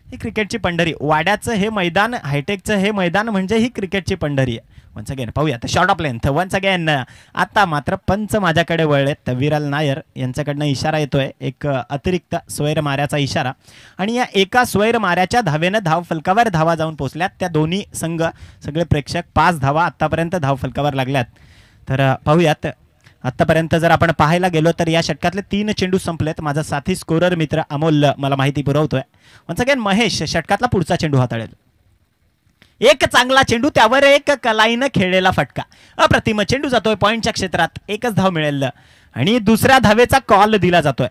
ही क्रिकेटची पंढरी, वाड्याचं हे मैदान, हायटेकचं हे मैदान म्हणजे ही क्रिकेटची पंढरी आहे. वन्स अगेन पाहूयात short of length. Once again आता मात्र पंच माझ्याकडे वळलेत. विराल नायर यांच्याकडनं इशारा येतोय, एक अतिरिक्त स्वैर माऱ्याचा इशारा आणि या एका स्वैर माऱ्याच्या धावेनं धाव फलकावर धावा जाऊन पोहोचल्यात. त्या दोन्ही संघ, सगळे प्रेक्षक 5 धावा आतापर्यंत धाव फलकावर लागल्यात. तर पाहूयात आतापर्यंत जर आपण पाहायला गेलो तर या षटकातले 3 चेंडू संपलेत. माझा साथी स्कोरर मित्र अमोल मला माहिती पुरवतोय. वन्स अगेन महेश षटकातला पुढचा चेंडू हाताळेल. एक चांगला चेंडू, त्यावर एक कलाईनं खेळलेला फटका. अप्रतिम चेंडू जातोय पॉइंटच्या क्षेत्रात, एकच धाव मिळेल आणि दुसऱ्या धावेचा कॉल दिला जातोय.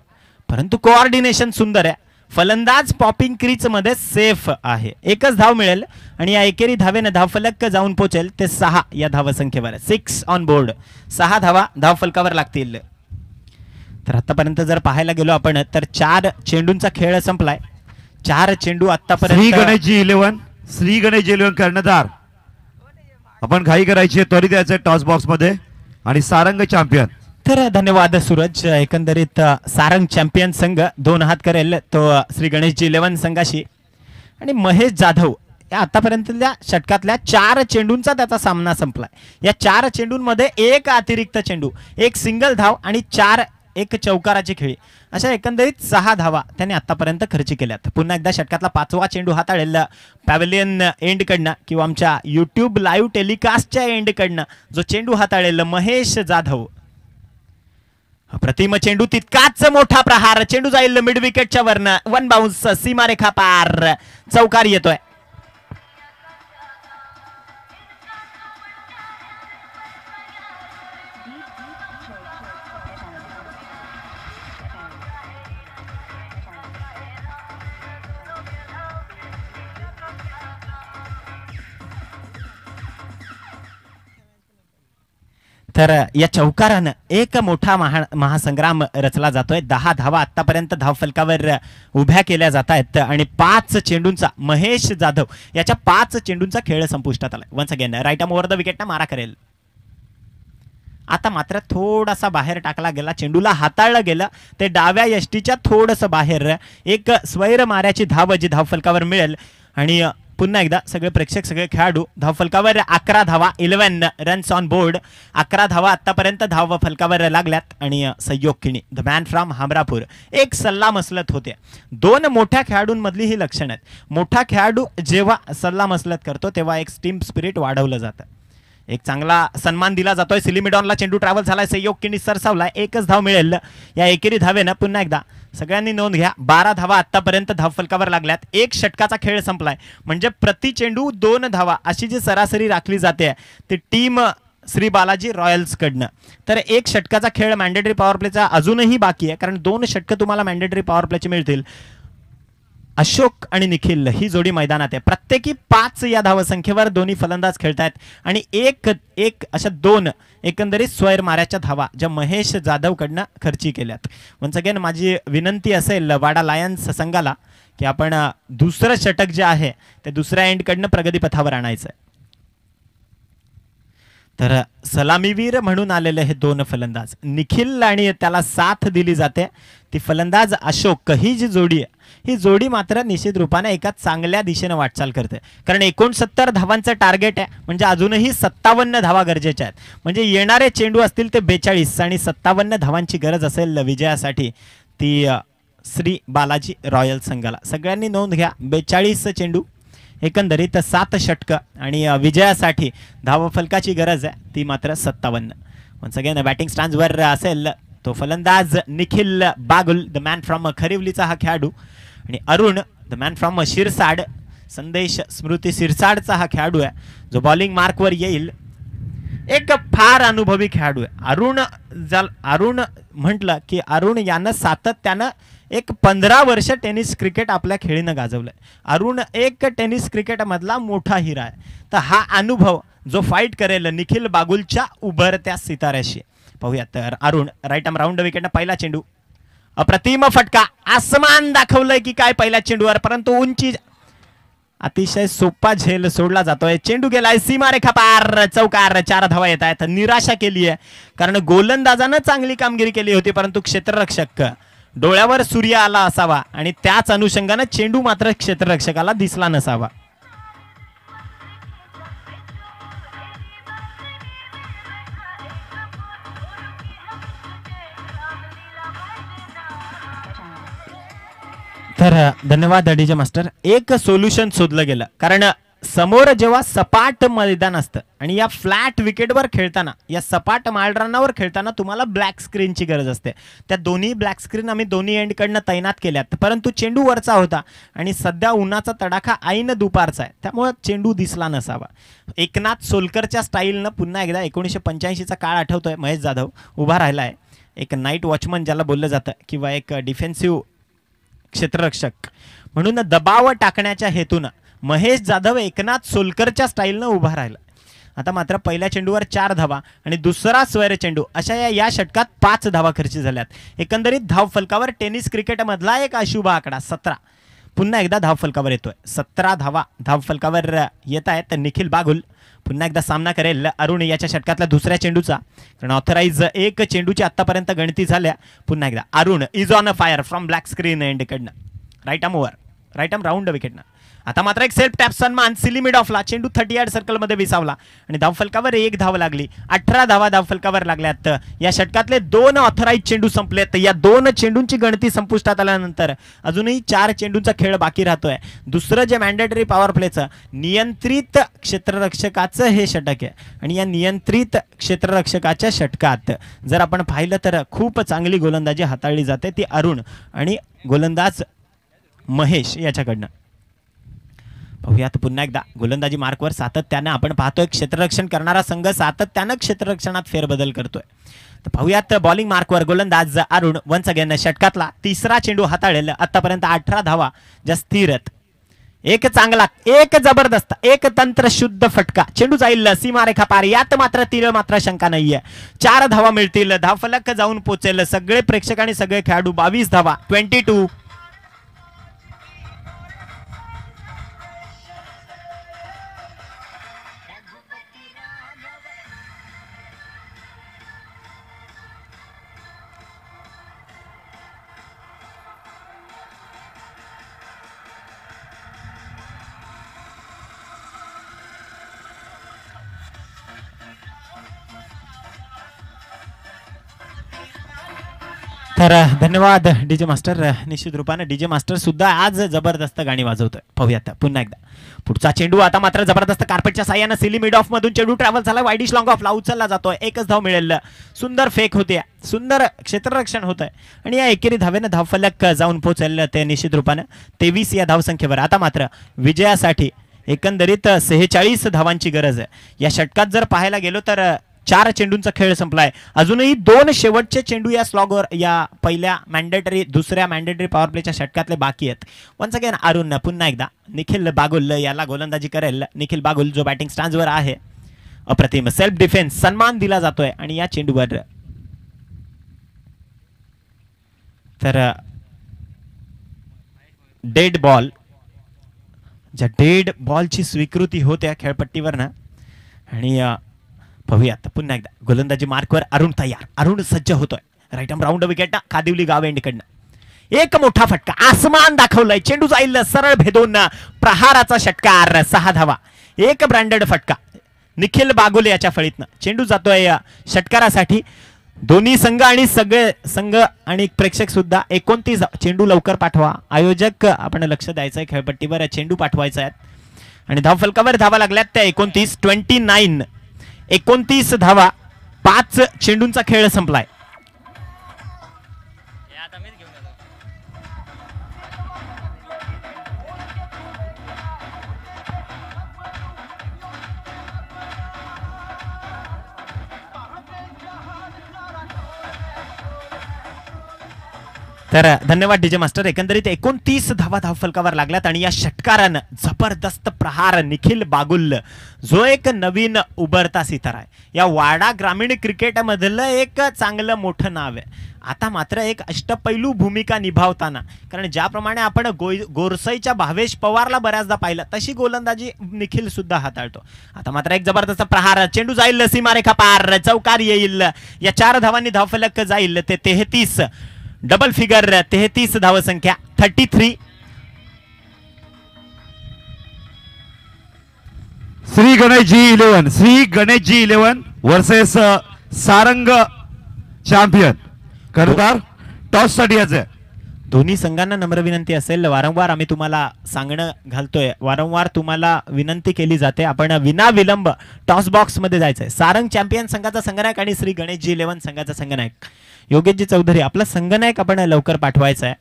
परंतु कोऑर्डिनेशन सुंदर आहे, फलंदाज पॉपिंग क्रीज मध्ये सेफ आहे. एकच धाव मिळेल आणि या एकेरी धावेनं धावफलक जाऊन पोहोचेल ते 6 या धावसंख्येवर. 6 ऑन बोर्ड, 6 धावा धावफलकावर लागतील. तर आतापर्यंत जर पाहायला गेलो आपण तर 4 चेंडूंचा खेळ संपलाय. 4 चेंडू आतापर्यंत. श्री गणेश 11 कर्णधार, आपण घाई करायची, त्वरित यायचं टॉस बॉक्स मध्ये आणि सारंग चॅम्पियन. तर धन्यवाद सूरज. एकंदरीत सारंग चॅम्पियन संघ 2 हात करेल तो श्री गणेशजी 11 संघाशी आणि महेश जाधव या आतापर्यंतल्या षटकातल्या 4 चेंडूंचा त्याचा सामना संपलाय. या 4 चेंडूंमध्ये एक अतिरिक्त चेंडू, एक सिंगल धाव आणि 4 एक चौकाराची खेळी, अशा एकंदरीत 6 धावा त्याने आतापर्यंत खर्ची केल्यात. पुन्हा एकदा षटकातला 5वा चेंडू हाताळेल पॅव्हलियन एंडकडनं किंवा आमच्या यूट्यूब लाईव्ह टेलिकास्टच्या एंडकडनं जो चेंडू हाताळेल महेश जाधव. प्रतिम चेंडू, तितकाच मोठा प्रहार, चेंडू जाईल मिड विकेटच्या वरनं, 1 बाउन्स, सीमारेखा पार, चौकार येतोय. तर या चौकारानं एक मोठा महासंग्राम रचला जातोय. 10 धावा आतापर्यंत धावफलकावर उभ्या केल्या जात आहेत आणि 5 चेंडूंचा महेश जाधव याच्या 5 चेंडूंचा खेळ संपुष्टात आलाय. Once again right arm over the विकेटनं मारा करेल. आता मात्र थोडासा बाहेर टाकला गेला, चेंडूला हाताळलं गेलं ते डाव्या यष्टीच्या थोडंसं बाहेर. एक स्वैर माऱ्याची धाव जी धावफलकावर मिळेल आणि पुन्हा एकदा सगळे प्रेक्षक, सगळे खेळाडू धावफलकावर 11 धावा, 11 रन्स ऑन बोर्ड. 11 धावा आतापर्यंत धाव फलकावर लागल्यात आणि सहयोग किणी द मॅन फ्रॉम हमरापूर एक सल्ला मसलत होते. 2 मोठ्या खेळाडूंमधली ही लक्षणं आहेत. मोठा खेळाडू जेव्हा सल्ला मसलत करतो तेव्हा एक टीम स्पिरिट वाढवलं जातं, एक चांगला सन्मान दिला जातोय. सिलिमिडॉनला चेंडू ट्रॅव्हल झालाय, सहयोग किणी सरसावलाय, एकच धाव मिळेल या एकेरी धावेनं. पुन्हा एकदा सगळ्यांनी नोंद घ्या, 12 धावा आतापर्यंत धावफलकावर लागल्यात. एक षटकाचा खेळ संपलाय म्हणजे प्रति चेंडू 2 धावा अशी जी सरासरी राखली जाते ती टीम श्री बालाजी रॉयल्स कडनं. तर एक षटकाचा खेळ मॅन्डेटरी पॉवर प्लेचा अजूनही बाकी आहे, कारण 2 षटकं तुम्हाला मॅन्डेटरी पॉवर प्लेचे मिळतील. अशोक आणि निखिल ही जोडी मैदानात आहे. प्रत्येकी 5 या धावसंख्येवर दोन्ही फलंदाज खेळतायत आणि एक अशा 2 एकंदरीत स्वैर माऱ्याच्या धावा ज्या महेश जाधव कडनं खर्ची केल्यात. वन्स अगेन माझी विनंती असेल वाडा लायन्स संघाला की आपण दुसरं षटक जे आहे ते दुसऱ्या एंडकडनं प्रगतीपथावर आणायचं आहे. तर सलामीवीर म्हणून आलेले हे 2 फलंदाज निखिल आणि त्याला साथ दिली जाते ती फलंदाज अशोक. ही जी जोडी आहे ही जोडी मात्र निश्चित रूपाने एका चांगल्या दिशेने वाटचाल करते, कारण 69 धावांचं टार्गेट आहे म्हणजे अजूनही 57 धावा गरजेच्या आहेत. म्हणजे येणारे चेंडू असतील ते 42 आणि 57 धावांची गरज असेल विजयासाठी ती श्री बालाजी रॉयल संघाला. सगळ्यांनी नोंद घ्या, 42 चेंडू एकंदरीत 7 षटक आणि विजयासाठी धावफलकाची गरज आहे ती मात्र 57. वन्स अगेन बॅटिंग स्टँड्सवर असेल तो फलंदाज Nikhil Bagul the man from खरिवलीचा हा खेळाडू आणि Arun the man from Shirsad Sandesh Smruti शिरसाडचा हा खेळाडू आहे जो बॉलिंग मार्कवर येईल. एक फार अनुभवी खेळाडू आहे अरुण म्हटलं की अरुण यानं सातत्यानं एक 15 वर्ष टेनिस क्रिकेट आपल्या खेळीनं गाजवलंय. अरुण एक टेनिस क्रिकेट मधला मोठा हिरा आहे. तर हा अनुभव जो फाईट करेल निखिल बागुलच्या उभरत्या सिताऱ्याशी. पाहूया तर अरुण राईट आर्म राऊंड विकेटनं पहिला चेंडू अप्रतिम फटका आसमान दाखवलंय की काय पहिल्या चेंडूवर परंतु उंची अतिशय सोपा झेल सोडला जातोय. चेंडू गेलाय सीमारेखा पार चौकार 4 धावा येत आहेत. निराशा केली आहे कारण गोलंदाजानं चांगली कामगिरी केली होती परंतु क्षेत्ररक्षक डोळ्यावर सूर्य आला असावा आणि त्याच अनुषंगाने चेंडू मात्र क्षेत्ररक्षकाला दिसला नसावा. तर धन्यवाद डीजे मास्टर. एक सोल्युशन शोधलं गेलं कारण समोर जेव्हा सपाट मैदान असतं आणि या फ्लॅट विकेटवर खेळताना या सपाट माळरानावर खेळताना तुम्हाला ब्लॅक स्क्रीनची गरज असते. त्या दोन्ही ब्लॅक स्क्रीन आम्ही दोन्ही एंडकडनं तैनात केल्यात परंतु चेंडू वरचा होता आणि सध्या उन्हाचा तडाखा ऐन दुपारचा आहे त्यामुळे चेंडू दिसला नसावा. एकनाथ सोलकरच्या स्टाईलनं पुन्हा एकदा 1985चा काळ आठवतोय. महेश जाधव उभा राहिला आहे. एक नाईट वॉचमन ज्याला बोललं जातं किंवा एक डिफेन्सिव्ह क्षेत्ररक्षक म्हणून दबाव टाकण्याच्या हेतून महेश जाधव एकनाथ सोलकरच्या स्टाईलनं उभा राहिला. आता मात्र पहिल्या चेंडूवर 4 धावा आणि दुसरा स्वैर चेंडू अशा या षटकात 5 धावा खर्ची झाल्यात. एकंदरीत धावफलकावर टेनिस क्रिकेटमधला एक अशुभ आकडा 17 पुन्हा एकदा धावफलकावर येतोय. 17 धावा धावफलकावर येत आहेत. निखिल बागुल पुन्हा एकदा सामना करेल अरुण याच्या षटकातल्या दुसऱ्या चेंडूचा कारण ऑथराईज 1 चेंडूची आतापर्यंत गणती झाल्या. पुन्हा एकदा Arun is on a fire from black screen एंडकडनं राईट आर्म राऊंड विकेटनं. आता मात्र एक सेल्फ टॅप सन्मान सिली मिड ऑफला चेंडू 30 यार्ड सर्कलमध्ये विसावला आणि धावफलकावर 1 धाव लागली. 18 धावा धावफलकावर लागल्यात. या षटकातले 2 ऑथराईज चेंडू संपलेत. या 2 चेंडूंची गणती संपुष्टात आल्यानंतर अजूनही 4 चेंडूंचा खेळ बाकी राहतोय. दुसरं जे मॅन्डेटरी पॉवर प्लेचं नियंत्रित क्षेत्ररक्षकाचं हे षटक आहे आणि या नियंत्रित क्षेत्ररक्षकाच्या षटकात जर आपण पाहिलं तर खूप चांगली गोलंदाजी हाताळली जाते ती अरुण आणि गोलंदाज महेश याच्याकडनं. पाहूयात पुन्हा एकदा गोलंदाजी मार्कवर सातत्यानं आपण पाहतोय क्षेत्ररक्षण करणारा संघ सातत्यानं क्षेत्ररक्षणात फेरबदल करतोय. तर पाहूयात बॉलिंग मार्कवर गोलंदाज अरुण वन्स अगेन षटकातला तिसरा चेंडू हाताळेल. आतापर्यंत 18 धावा ज्या स्थिरत. एक चांगला एक जबरदस्त एक तंत्रशुद्ध फटका चेंडू जाईल सीमारेखा पार. यात मात्र तीळ मात्र शंका नाहीये. 4 धावा मिळतील. धावफलक जाऊन पोचेल. सगळे प्रेक्षक आणि सगळे खेळाडू 22 धावा 22. तर धन्यवाद डीजे मास्टर. निश्चित रूपाने डीजे मास्टर सुद्धा आज जबरदस्त गाणी वाजवतोय. पाहूयात पुन्हा एकदा पुढचा चेंडू. आता मात्र जबरदस्त कार्पेटच्या साह्यानं सिली मिड ऑफ मधून चेंडू ट्रॅव्हल झाला. वाईडिश लॉंग ऑफला उचलला जातोय. 1च धाव मिळेल. सुंदर फेक होते. सुंदर क्षेत्ररक्षण होत आहे आणि या एकेरी धावेनं धावफलक जाऊन पोहोचेल ते निश्चित रूपाने 23 या धावसंख्येवर. आता मात्र विजयासाठी एकंदरीत 46 धावांची गरज आहे. या षटकात जर पाहायला गेलो तर 4 चेंडूंचा खेळ संपलाय. अजूनही 2 शेवटचे चेंडू या स्लॉगवर या पहिल्या दुसऱ्या मॅन्डेटरी पॉवर प्लेच्या षटकातले बाकी आहेत. वन्स अगेन अरुण पुन्हा एकदा निखिल बागुल याला गोलंदाजी करेल. निखिल बागुल जो बॅटिंग स्टँड्सवर आहे. अप्रतिम सेल्फ डिफेन्स सन्मान दिला जातोय आणि या चेंडूवर तर डेड बॉल ज्या डेड बॉलची स्वीकृती होते खेळपट्टीवर ना आणि पाहूयात पुन्हा एकदा गोलंदाजी मार्कवर अरुण तयार. अरुण सज्ज होतोय. राईट आर्म राऊंड विकेट कादिवली गाव एंडकडनं. एक मोठा फटका आसमान दाखवलाय. चेंडू जाईल सरळ भेदून. प्रहाराचा षटकार 6 धावा. एक ब्रँडेड फटका निखिल बागुल याच्या फळीतनं. चेंडू जातोय षटकारासाठी. दोन्ही संघ आणि सगळे संघ आणि प्रेक्षक सुद्धा 29 चेंडू लवकर पाठवा. आयोजक आपण लक्ष द्यायचंय खेळपट्टीवर. चेंडू पाठवायचा आहे. आणि धावफलकावर धावा लागल्यात त्या 29 29 धावा. 5 चेंडूंचा खेळ संपलाय. तर धन्यवाद डीजे मास्टर. एकंदरीत 29 धावा धावफलकावर लागल्यात आणि या षटकारानं जबरदस्त प्रहार निखिल बागुल जो एक नवीन उभरता सितारा आहे, या वाडा ग्रामीण क्रिकेटमधलं एक चांगलं मोठं नाव आहे. आता मात्र एक अष्टपैलू भूमिका निभावताना, कारण ज्याप्रमाणे आपण गोरसईच्या भावेश पवारला बऱ्याचदा पाहिलं तशी गोलंदाजी निखिल सुद्धा हाताळतो. आता मात्र एक जबरदस्त प्रहार, चेंडू जाईल सीमारेखा पार, चौकार येईल. या 4 धावांनी धावफलक जाईल ते 33, डबल फिगर 33 धावसंख्या 33. Shri Ganesh ji 11 versus Sarang champion. खरंतर टॉस साठी आहे. दोन्ही संघांना नम्र विनंती असेल, वारंवार आम्ही तुम्हाला सांगणं घालतोय, वारंवार तुम्हाला विनंती केली जाते, आपण विना विलंब टॉस बॉक्स मध्ये जायचंय. सारंग चॅम्पियन संघाचा संघनायक आणि श्री गणेश जी 11 संघाचा संघनायक योगेशजी चौधरी आपला संघनायक आपण लवकर पाठवायचा आहे.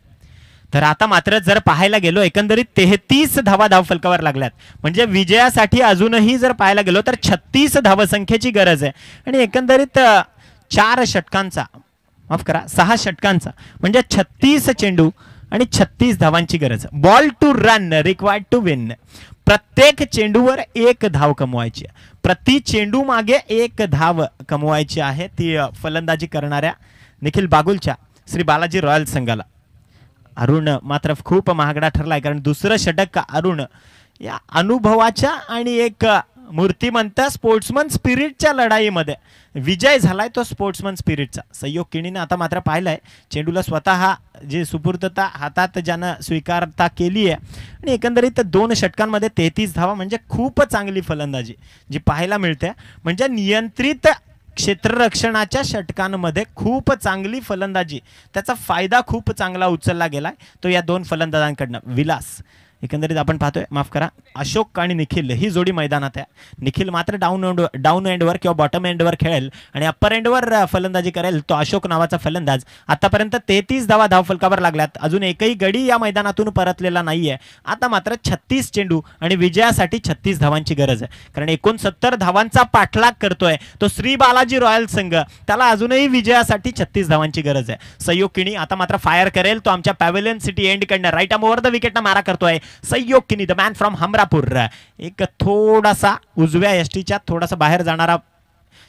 तर आता मात्र जर पाहायला गेलो एकंदरीत 33 धावा धावफलकावर लागल्यात, म्हणजे विजयासाठी अजूनही जर पाहायला गेलो तर 36 धावसंख्येची गरज आहे. आणि एकंदरीत 4 षटकांचा, माफ करा 6 षटकांचा, म्हणजे 36 चेंडू आणि 36 धावांची गरज. Ball to run required to win. प्रत्येक चेंडूवर 1 धाव कमवायची, प्रति चेंडू मागे 1 धाव कमवायची आहे ती फलंदाजी करणाऱ्या निखिल बागुलच्या श्री बालाजी रॉयल संघाला. अरुण मात्र खूप महागडा ठरलाय, कारण दुसरं षटक अरुण या अनुभवाच्या आणि एक मूर्तिमंत स्पोर्ट्समन स्पिरिटच्या लढाईमध्ये विजय झालाय, तो स्पोर्ट्समन स्पिरिटचा. सहयोग किणीने आता मात्र पाहिलंय चेंडूला स्वतः जे सुपूर्तता हातात ज्यानं स्वीकारता केली आहे, आणि एकंदरीत 2 षटकांमध्ये 33 धावा म्हणजे खूप चांगली फलंदाजी जी पाहायला मिळते. म्हणजे नियंत्रित क्षेत्ररक्षणाच्या षटकांमध्ये खूप चांगली फलंदाजी, त्याचा फायदा खूप चांगला उचलला गेलाय तो या 2 फलंदाजांकडनं. विलास एकंदरीत आपण पाहतोय, माफ करा अशोक आणि निखिल ही जोडी मैदानात आहे. निखिल मात्र डाऊन एंडवर किंवा बॉटम एंडवर खेळेल आणि अप्पर एंडवर फलंदाजी करेल तो अशोक नावाचा फलंदाज. आतापर्यंत 33 धावा धावफलकावर लागल्यात, अजून एकही गडी या मैदानातून परतलेला नाहीये. आता मात्र 36 चेंडू आणि विजयासाठी 36 धावांची गरज आहे, कारण 69 धावांचा पाठलाग करतोय तो श्री बालाजी रॉयल संघ, त्याला अजूनही विजयासाठी 36 धावांची गरज आहे. सहयोग किणी आता मात्र फायर करेल तो आमच्या पॅव्हेलियन सिटी एंड कडनं राईट आर्म ओव्हर द विकेटनं मारा करतोय सहयोग किनी, द मॅन फ्रॉम हमरापूर. एक थोडासा उजव्या यष्टीच्या थोडासा बाहेर जाणारा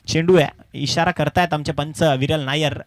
चेंडू आहे, इशारा करतायत आमचे पंच विरल नायर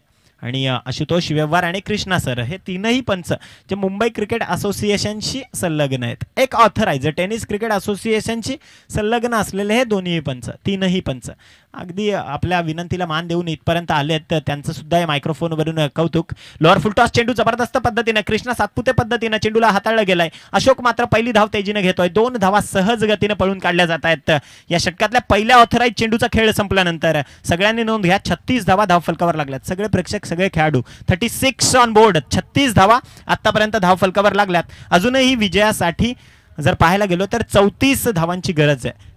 आणि आशुतोष व्यवहार आणि कृष्णा सर, हे तीनही पंच जे मुंबई क्रिकेट असोसिएशनशी संलग्न आहेत. एक ऑथराइज टेनिस क्रिकेट असोसिएशनशी संलग्न असलेले हे दोन्ही पंच, तीनही पंच अगदी आपल्या विनंतीला मान देऊन इथपर्यंत आलेत, तर त्यांचं सुद्धा या मायक्रोफोनवरून कौतुक. लोअर फुलटॉस चेंडू जबरदस्त पद्धतीने कृष्णा सातपुते पद्धतीने चेंडूला हाताळलं गेलाय. अशोक मात्र पहिली धाव तेजीने घेतोय, 2 धावा सहज गतीने पळून काढल्या जात आहेत. या षटकातल्या पहिल्या ऑथराइज चेंडूचा खेळ संपल्यानंतर सगळ्यांनी नोंद घ्या, 36 धावा धावफलकावर लागल्यात. सगळे प्रेक्षक सगळे खेळाडू 36 ऑन बोर्ड, 36 धावा आतापर्यंत धावफलकावर लागल्यात. अजूनही विजयासाठी जर पाहायला गेलो तर 34 धावांची गरज आहे.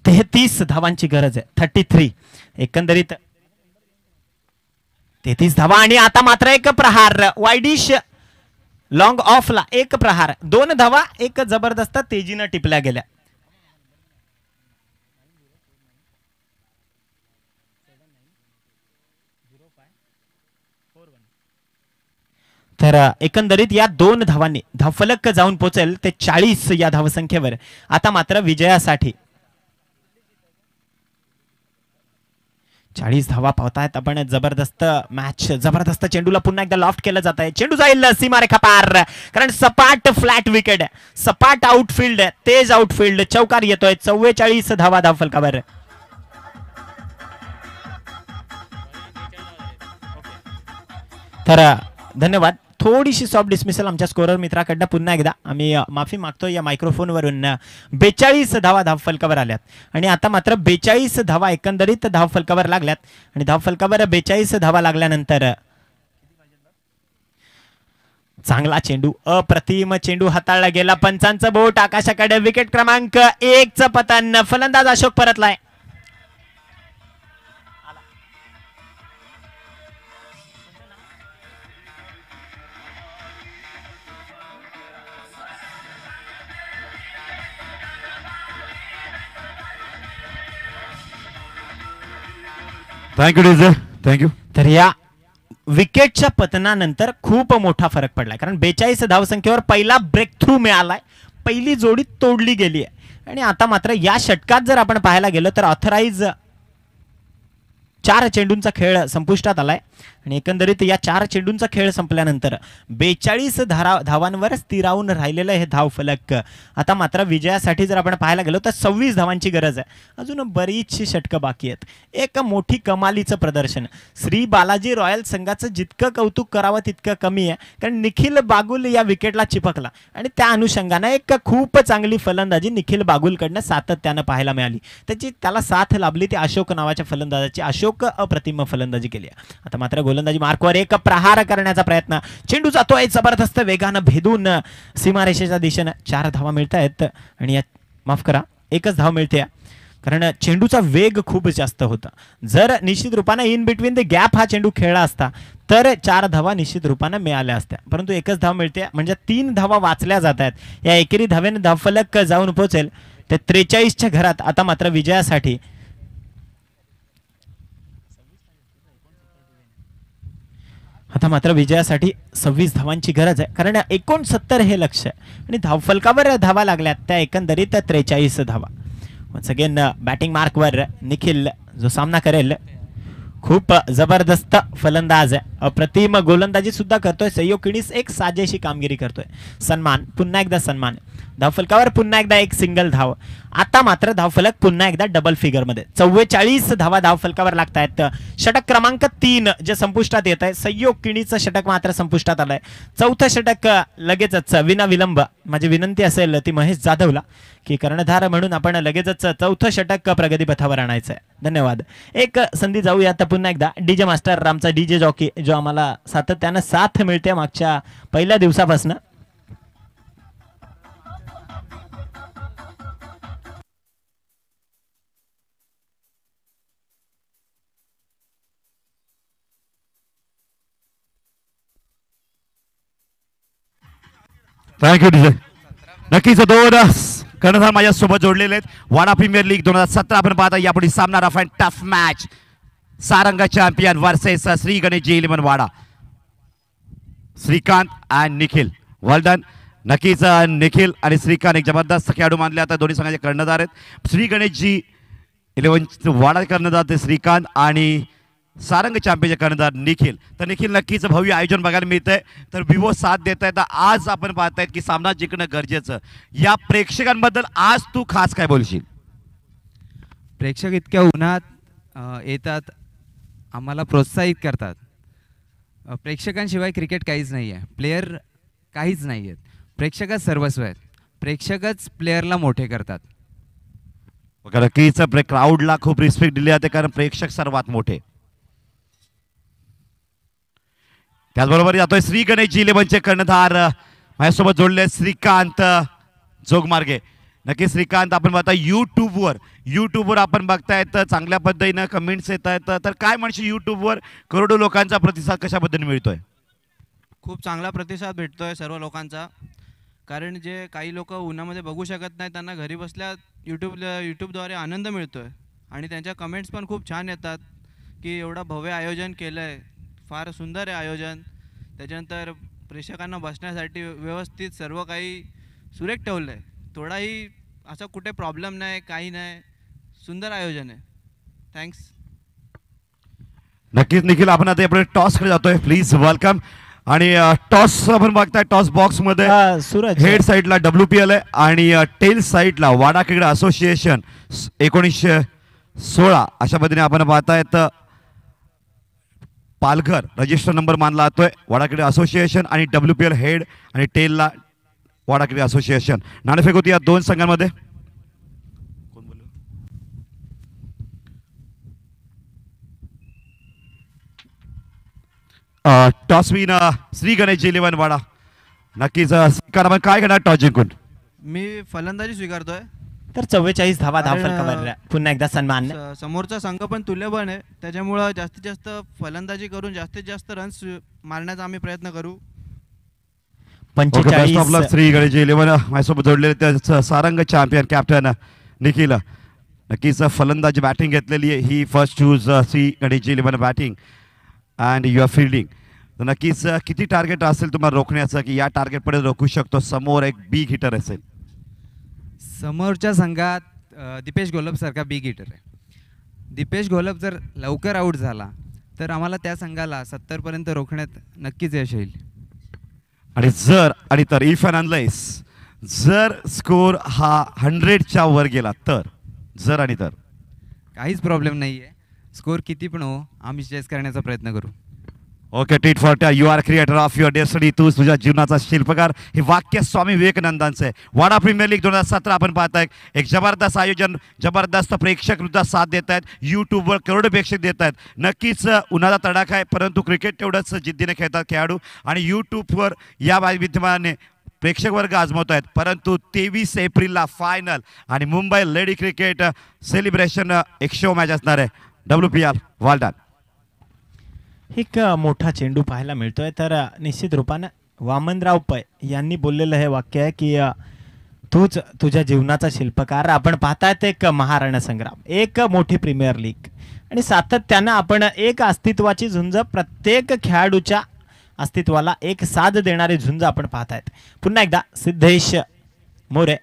33 धावांची गरज आहे. 33 एकंदरीत 33 धावा आणि आता मात्र एक प्रहार वाईडिश लॉंग ऑफला, एक प्रहार 2 धावा एक जबरदस्त तेजीनं टिपल्या गेल्या. तर एकंदरीत या 2 धावांनी धावफलक जाऊन पोहोचेल ते 40 या धावसंख्येवर. आता मात्र विजयासाठी 40 धावा पावतायत आपण. जबरदस्त मॅच, जबरदस्त चेंडूला पुन्हा एकदा लॉफ्ट केलं जात आहे. चेंडू जाईल सीमारेखा पार, कारण सपाट फ्लॅट विकेट आहे, सपाट आउटफील्ड आहे, तेज आउटफील्ड, चौकार येतोय. 44 धावा धावफलकावर. तर धन्यवाद. थोडीशी सॉफ्ट डिसमिसल आमच्या स्कोरर मित्राकडनं पुन्हा एकदा आम्ही माफी मागतो या मायक्रोफोनवरून. 42 धावा धावफलकावर आल्यात आणि आता मात्र 42 धावा एकंदरीत धावफलकावर लागल्यात. आणि धावफलकावर 42 धावा लागल्यानंतर चांगला चेंडू, अप्रतिम चेंडू हाताळला गेला. पंचांचं बोट आकाशाकडे. विकेट क्रमांक 1चं पतन. फलंदाज अशोक परतलाय. Thank you DJ, thank you. तर या विकेटच्या पतनानंतर खूप मोठा फरक पडलाय, कारण 42 धावसंख्येवर पहिला ब्रेक थ्रू मिळालाय. पहिली जोडी तोडली गेली आहे आणि आता मात्र या षटकात जर आपण पाहायला गेलो तर ऑथराईज 4 चेंडूंचा खेळ संपुष्टात आलाय आणि एकंदरीत या 4 चेंडूंचा खेळ संपल्यानंतर 42 धावांवर स्थिरावून राहिलेलं हे धावफलक आता मात्र विजयासाठी जर आपण पाहायला गेलो तर 26 धावांची गरज आहे. अजून बरीचशी षटकं बाकी आहेत. एक मोठी कमालीचं प्रदर्शन. श्री बालाजी रॉयल संघाचं जितकं कौतुक करावं तितकं कमी आहे, कारण निखिल बागुल या विकेटला चिपकला आणि त्या अनुषंगाने एक खूप चांगली फलंदाजी निखिल बागुलकडनं सातत्यानं पाहायला मिळाली. त्याला साथ लाभली ती अशोक नावाच्या फलंदाजाची. अशोक अप्रतिम फलंदाजी केली. आता मात्र गोलंदाजी मार्कवर एक प्रहार करण्याचा प्रयत्न. चेंडू जातोय जबरदस्त वेगानं भेदून सीमारेषेच्या दिशेनं. 4 धावा मिळत आहेत आणि माफ करा 1च धाव मिळते, कारण चेंडूचा वेग खूप जास्त होता. जर निश्चित रूपानं इन बिटवीन द गॅप हा चेंडू खेळला असता तर 4 धावा निश्चित रूपानं मिळाल्या असत्या, परंतु 1च धाव मिळते म्हणजे 3 धावा वाचल्या जात आहेत. या एकेरी धावेने धावफलक जाऊन पोहोचेल ते 43च्या घरात. आता मात्र विजयासाठी आता मात्र विजयासाठी 26 धावांची गरज आहे, कारण 69 हे लक्ष आहे आणि धावफलकावर धावा लागल्यात त्या एकंदरीत 43 धावा. वन्स अगेन बॅटिंग मार्कवर निखिल जो सामना करेल. खूप जबरदस्त फलंदाज आहे, अप्रतिम गोलंदाजी सुद्धा करतोय. सहयोग किणीस एक साजेशी कामगिरी करतोय. सन्मान, पुन्हा एकदा सन्मान. धावफलकावर पुन्हा एकदा एक सिंगल धाव. आता मात्र धावफलक पुन्हा एकदा डबल फिगर मध्ये. 44 धावा धावफलकावर लागत आहेत. षटक क्रमांक 3 जे संपुष्टात येत आहे. सहयोग किणीचं षटक मात्र संपुष्टात आलंय. 4थं षटक लगेचच विना विलंब. माझी विनंती असेल ती महेश जाधवला की कर्णधार म्हणून आपण लगेचच 4थं षटक प्रगतीपथावर आणायचं आहे. धन्यवाद. एक संधी जाऊया आता पुन्हा एकदा डीजे मास्टर, आमचा डीजे जॉकी जो आम्हाला सातत्यानं साथ मिळते मागच्या पहिल्या दिवसापासून. Thank you DJ. नक्कीच 2 कर्णधार माझ्यासोबत जोडलेले आहेत. वाडा प्रीमियर लीग 2017 आपण पाहता. यापुढे सामना rough and tough match. Sarang champion versus Shri Ganesh जी11 Wada. Shrikant and Nikhil. Well done. नक्कीच निखिल आणि श्रीकांत एक जबरदस्त खेळाडू मानले आता दोन्ही संघाचे कर्णधार आहेत. श्री गणेश जी11 वाडा कर्णधार ते श्रीकांत आणि सारंग चॅम्पियनचे कर्णधार निखिल. तर निखिल नक्कीच भव्य आयोजन बघायला मिळतंय. तर विवो साथ देत आहे. तर आज आपण पाहतायत की सामना जिंकणं गरजेचं. या प्रेक्षकांबद्दल आज तू खास काय बोलशील? प्रेक्षक इतक्या उन्हात येतात, आम्हाला प्रोत्साहित करतात. प्रेक्षकांशिवाय क्रिकेट काहीच नाही आहे, प्लेयर काहीच नाही आहेत. प्रेक्षकच सर्वस्व आहेत. प्रेक्षकच प्लेयरला मोठे करतात. नक्कीच क्राऊडला खूप रिस्पेक्ट दिली जाते, कारण प्रेक्षक सर्वात मोठे. त्याचबरोबर जातोय श्री गणेश जी11चे कर्णधार माझ्यासोबत जोडले श्रीकांत जोगमार्गे. नक्की श्रीकांत, आपण बघता यूट्यूबवर आपण बघतायत तर चांगल्या पद्धतीनं कमेंट्स येत आहेत. तर काय म्हणशील यूट्यूबवर करोडो लोकांचा प्रतिसाद कशा पद्धतीने मिळतोय? खूप चांगला प्रतिसाद भेटतोय सर्व लोकांचा, कारण जे काही लोक उन्हामध्ये बघू शकत नाही त्यांना घरी बसल्या यूट्यूबद्वारे आनंद मिळतोय आणि त्यांच्या कमेंट्स पण खूप छान येतात की एवढं भव्य आयोजन केलं आहे, फार सुंदर आहे आयोजन. त्याच्यानंतर प्रेक्षकांना बसण्यासाठी व्यवस्थित सर्व काही सुरेख ठेवलं आहे. थोडाही असा कुठे प्रॉब्लेम नाही, काही नाही, सुंदर आयोजन आहे. थँक्स. नक्कीच निखिल, आपण आता आपल्या टॉसकडे जातोय. Please welcome. आणि टॉस आपण बघताय, टॉस बॉक्स मध्ये सूरज हेड साईडला WPL आहे आणि टेल साईडला वाडा क्रिकेट असोसिएशन 1916 अशा पद्धतीने आपण पाहतायत. पालघर रजिस्टर नंबर मानला जातोय. वाडा क्रिकेट असोसिएशन आणि WPL हेड आणि टेलला वाडा क्रिकेट असोसिएशन. नाणेफेक होती या 2 संघांमध्ये. टॉस विन श्री गणेश जी11 वाडा. नक्कीच स्वीकार आपण काय करणार टॉस जिंकून. मी फलंदाजी स्वीकारतोय. तर 44 धावा कारण, धावफलकावर पुन्हा एकदा सन्मान. समोरचा संघ पण तुल्यबळ आहे, त्याच्यामुळं जास्तीत जास्त फलंदाजी करून जास्तीत जास्त रन्स मारण्याचा आम्ही प्रयत्न करू. ओके, बेस्ट ऑफ लक 45 श्री गणेश 11 माझ्यासोबत जोडलेले त्या सारंग चॅम्पियन कॅप्टन निखिल. नक्कीच फलंदाजी बॅटिंग घेतलेली आहे ही. First choose Shri Ganesh 11 batting and you are fielding. तर नक्कीच किती टार्गेट असेल तुम्हाला रोखण्याचं की या टार्गेटपर्यंत रोखू शकतो? समोर एक बिग हिटर असेल. समोरच्या संघात दीपेश गोलपसारखा बिग हिटर आहे. दीपेश गोलप जर लवकर आऊट झाला तर आम्हाला त्या संघाला 70पर्यंत रोखण्यात नक्कीच यश येईल. आणि तर इफ अँड अनलेस जर स्कोर हा 100च्या वर गेला तर काहीच प्रॉब्लेम नाही आहे. स्कोर किती पण हो, आम्ही चेस करण्याचा प्रयत्न करू. ओके, टीट for you are creator of your destiny. तू तुझ्या जीवनाचा शिल्पकार. हे वाक्य स्वामी विवेकानंदांचं आहे. वाडा प्रीमियर लीग 2017 आपण पाहताय. एक जबरदस्त आयोजन, जबरदस्त प्रेक्षक सुद्धा साथ देत आहेत. यूट्यूबवर करोडो प्रेक्षक देत आहेत. नक्कीच उन्हाचा तडाखा आहे, परंतु क्रिकेट तेवढंच जिद्दीने खेळतात खेळाडू. आणि यूट्यूबवर या विद्यमाने प्रेक्षक वर्ग आजमावत आहेत. परंतु 23 एप्रिलला फायनल आणि मुंबई लेडी क्रिकेट सेलिब्रेशन एक शो मॅच असणार आहे. WPL world. एक मोठा चेंडू पाहायला मिळतोय. तर निश्चित रूपानं वामनराव पै यांनी बोललेलं हे वाक्य आहे की तूच तुझ्या जीवनाचा शिल्पकार. आपण पाहतायत एक महारणसंग्राम, एक मोठी प्रीमियर लीग आणि सातत्यानं आपण एक अस्तित्वाची झुंज, प्रत्येक खेळाडूच्या अस्तित्वाला एक साथ देणारी झुंज आपण पाहतायत. पुन्हा एकदा सिद्धेश मोरे,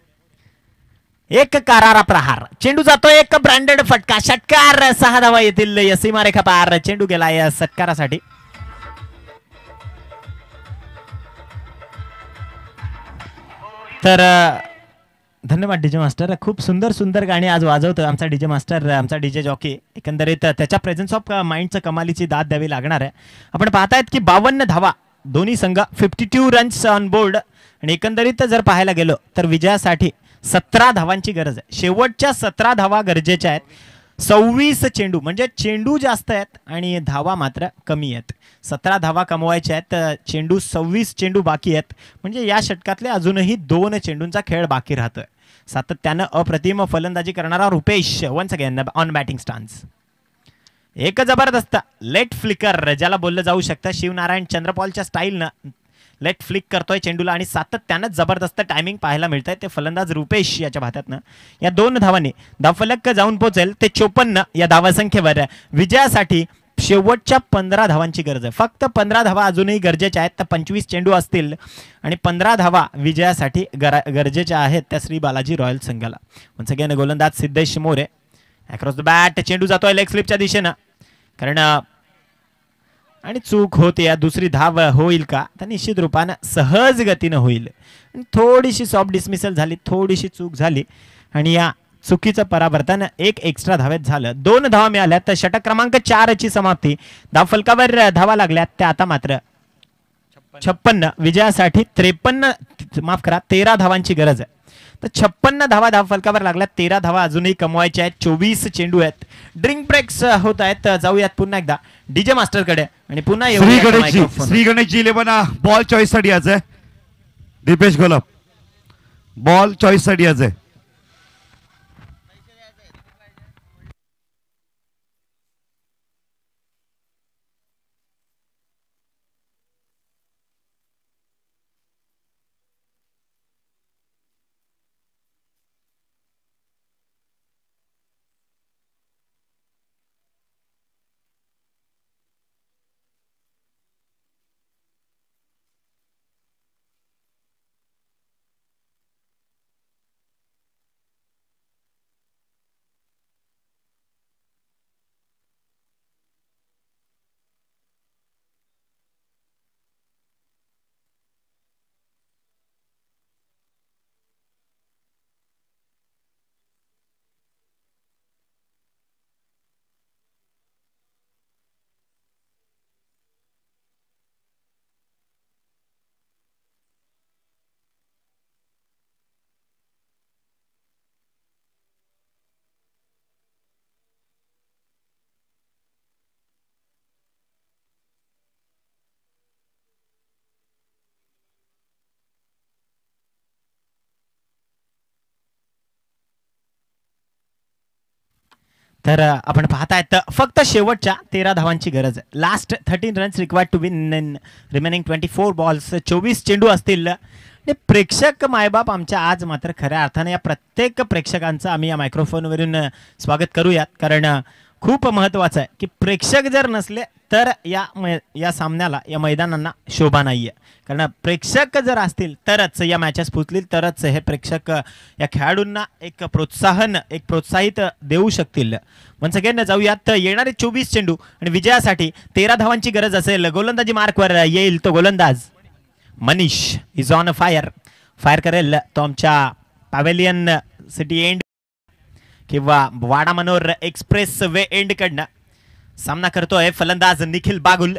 एक करारा प्रहार, चेंडू जातो, एक ब्रँडेड फटका, षटकार, 6 धावा येतील या सीमारेखा पार. चेंडू गेला या षटकारासाठी. तर धन्यवाद डीजे मास्टर. खूप सुंदर गाणी आज वाजवतो आमचा डीजे मास्टर, आमचा डीजे जॉकी. एकंदरीत त्याच्या प्रेझेन्स ऑफ माइंडचं कमालीची दाद द्यावी लागणार आहे. आपण पाहतायत की 52 धावा, दोन्ही संघ 52 रन्स ऑन बोर्ड. आणि एकंदरीत जर पाहायला गेलो तर विजयासाठी 17 धावांची गरज आहे. शेवटच्या 17 धावा गरजेच्या आहेत. 26 चेंडू, म्हणजे चेंडू जास्त आहेत आणि धावा मात्र कमी आहेत. 17 धावा कमवायच्या आहेत, चेंडू 26 चेंडू बाकी आहेत. म्हणजे या षटकातले अजूनही 2 चेंडूंचा खेळ बाकी राहतोय. सातत्यानं अप्रतिम फलंदाजी करणारा Rupesh once again on batting stance. एक जबरदस्त लेट फ्लिकर ज्याला बोललं जाऊ शकतं. शिवनारायण चंद्रपॉलच्या स्टाईलनं लेट फ्लिक करतोय चेंडूला आणि सातत्यानं जबरदस्त टायमिंग पाहायला मिळतंय. ते फलंदाज रुपेश याच्या भात्यातनं या 2 धावांनी धावफलक जाऊन पोहोचेल ते 54 या धावासंख्येवर. विजयासाठी शेवटच्या 15 धावांची गरज आहे. फक्त 15 धावा अजूनही गरजेच्या आहेत. तर 25 चेंडू असतील आणि 15 धावा विजयासाठी गरजेच्या आहेत त्या श्री बालाजी रॉयल संघाला. वन्स अगेन गोलंदाज Siddhesh More across the bat. चेंडू जातोय लेग स्लिपच्या दिशेनं, कारण आणि चूक होते. या दुसरी धाव होईल का? तर निश्चित रूपानं सहज गतीनं होईल. थोडीशी सॉफ्ट डिसमिसल झाली, थोडीशी चूक झाली आणि या चुकीचं परावर्तन एक एक्स्ट्रा धावेत झालं. 2 धावा मिळाल्या तर षटक क्रमांक 4 ची समाप्ती. धावफलकावर धावा लागल्यात त्या आता मात्र 56. विजयासाठी 13 धावांची गरज आहे. तर 56 धावा धावफलकावर लागल्यात. 13 धावा अजूनही कमवायच्या आहेत. 24 चेंडू आहेत. ड्रिंक ब्रेक्स होत आहेत. जाऊयात पुन्हा एकदा डीजे मास्टर कडे आणि पुन्हा श्री गणेश 11 बॉल चॉईस साठी आज आहे. दीपेश गोलप बॉल चॉईस साठी आज आहे. तर आपण पाहतायत फक्त शेवटच्या 13 धावांची गरज आहे. Last 13 runs required to win in remaining 24 balls. 24 चेंडू असतील. आणि प्रेक्षक मायबाप आमच्या आज मात्र खऱ्या अर्थाने या प्रत्येक प्रेक्षकांचं आम्ही या मायक्रोफोनवरून स्वागत करूयात, कारण खूप महत्त्वाचं आहे की प्रेक्षक जर नसले तर या सामन्याला, या मैदानांना शोभा नाही आहे. कारण प्रेक्षक जर असतील तरच या मॅचेस पुचतील, तरच हे प्रेक्षक या खेळाडूंना एक प्रोत्साहन, एक प्रोत्साहित देऊ शकतील. वन्स अगेन जाऊयात. येणारे 24 चेंडू आणि विजयासाठी 13 धावांची गरज असेल. गोलंदाजी मार्कवर येईल तो गोलंदाज Manish. Is on fire. Fire करेल तो आमच्या पॅव्हेलियन सिटी एंड किंवा वाडा मनोर एक्सप्रेस वे एंड कडनं. सामना करतोय फलंदाज निखिल बागुल.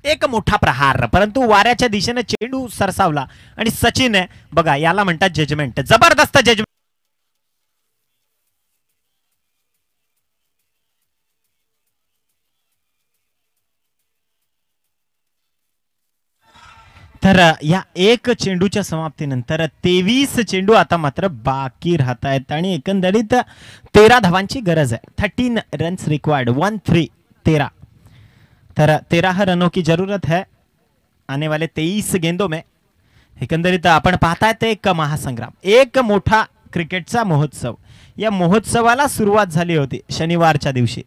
एक मोठा प्रहार, परंतु वाऱ्याच्या दिशेने चेंडू सरसावला आणि सचिन आहे बघा, याला म्हणतात जजमेंट. जबरदस्त जजमेंट. तर या एक चेंडूच्या समाप्तीनंतर 23 चेंडू आता मात्र बाकी राहत आहेत आणि एकंदरीत 13 धावांची गरज आहे. 13 रन्स रिक्वायर्ड. 1-3 13. तर 13 रनों की जरूरत है आने वाले 23 गेंदों में. एकंदरीत आपण पाहतायत एक महासंग्राम, एक मोठा क्रिकेटचा महोत्सव. या महोत्सवाला सुरुवात झाली होती शनिवारच्या दिवशी.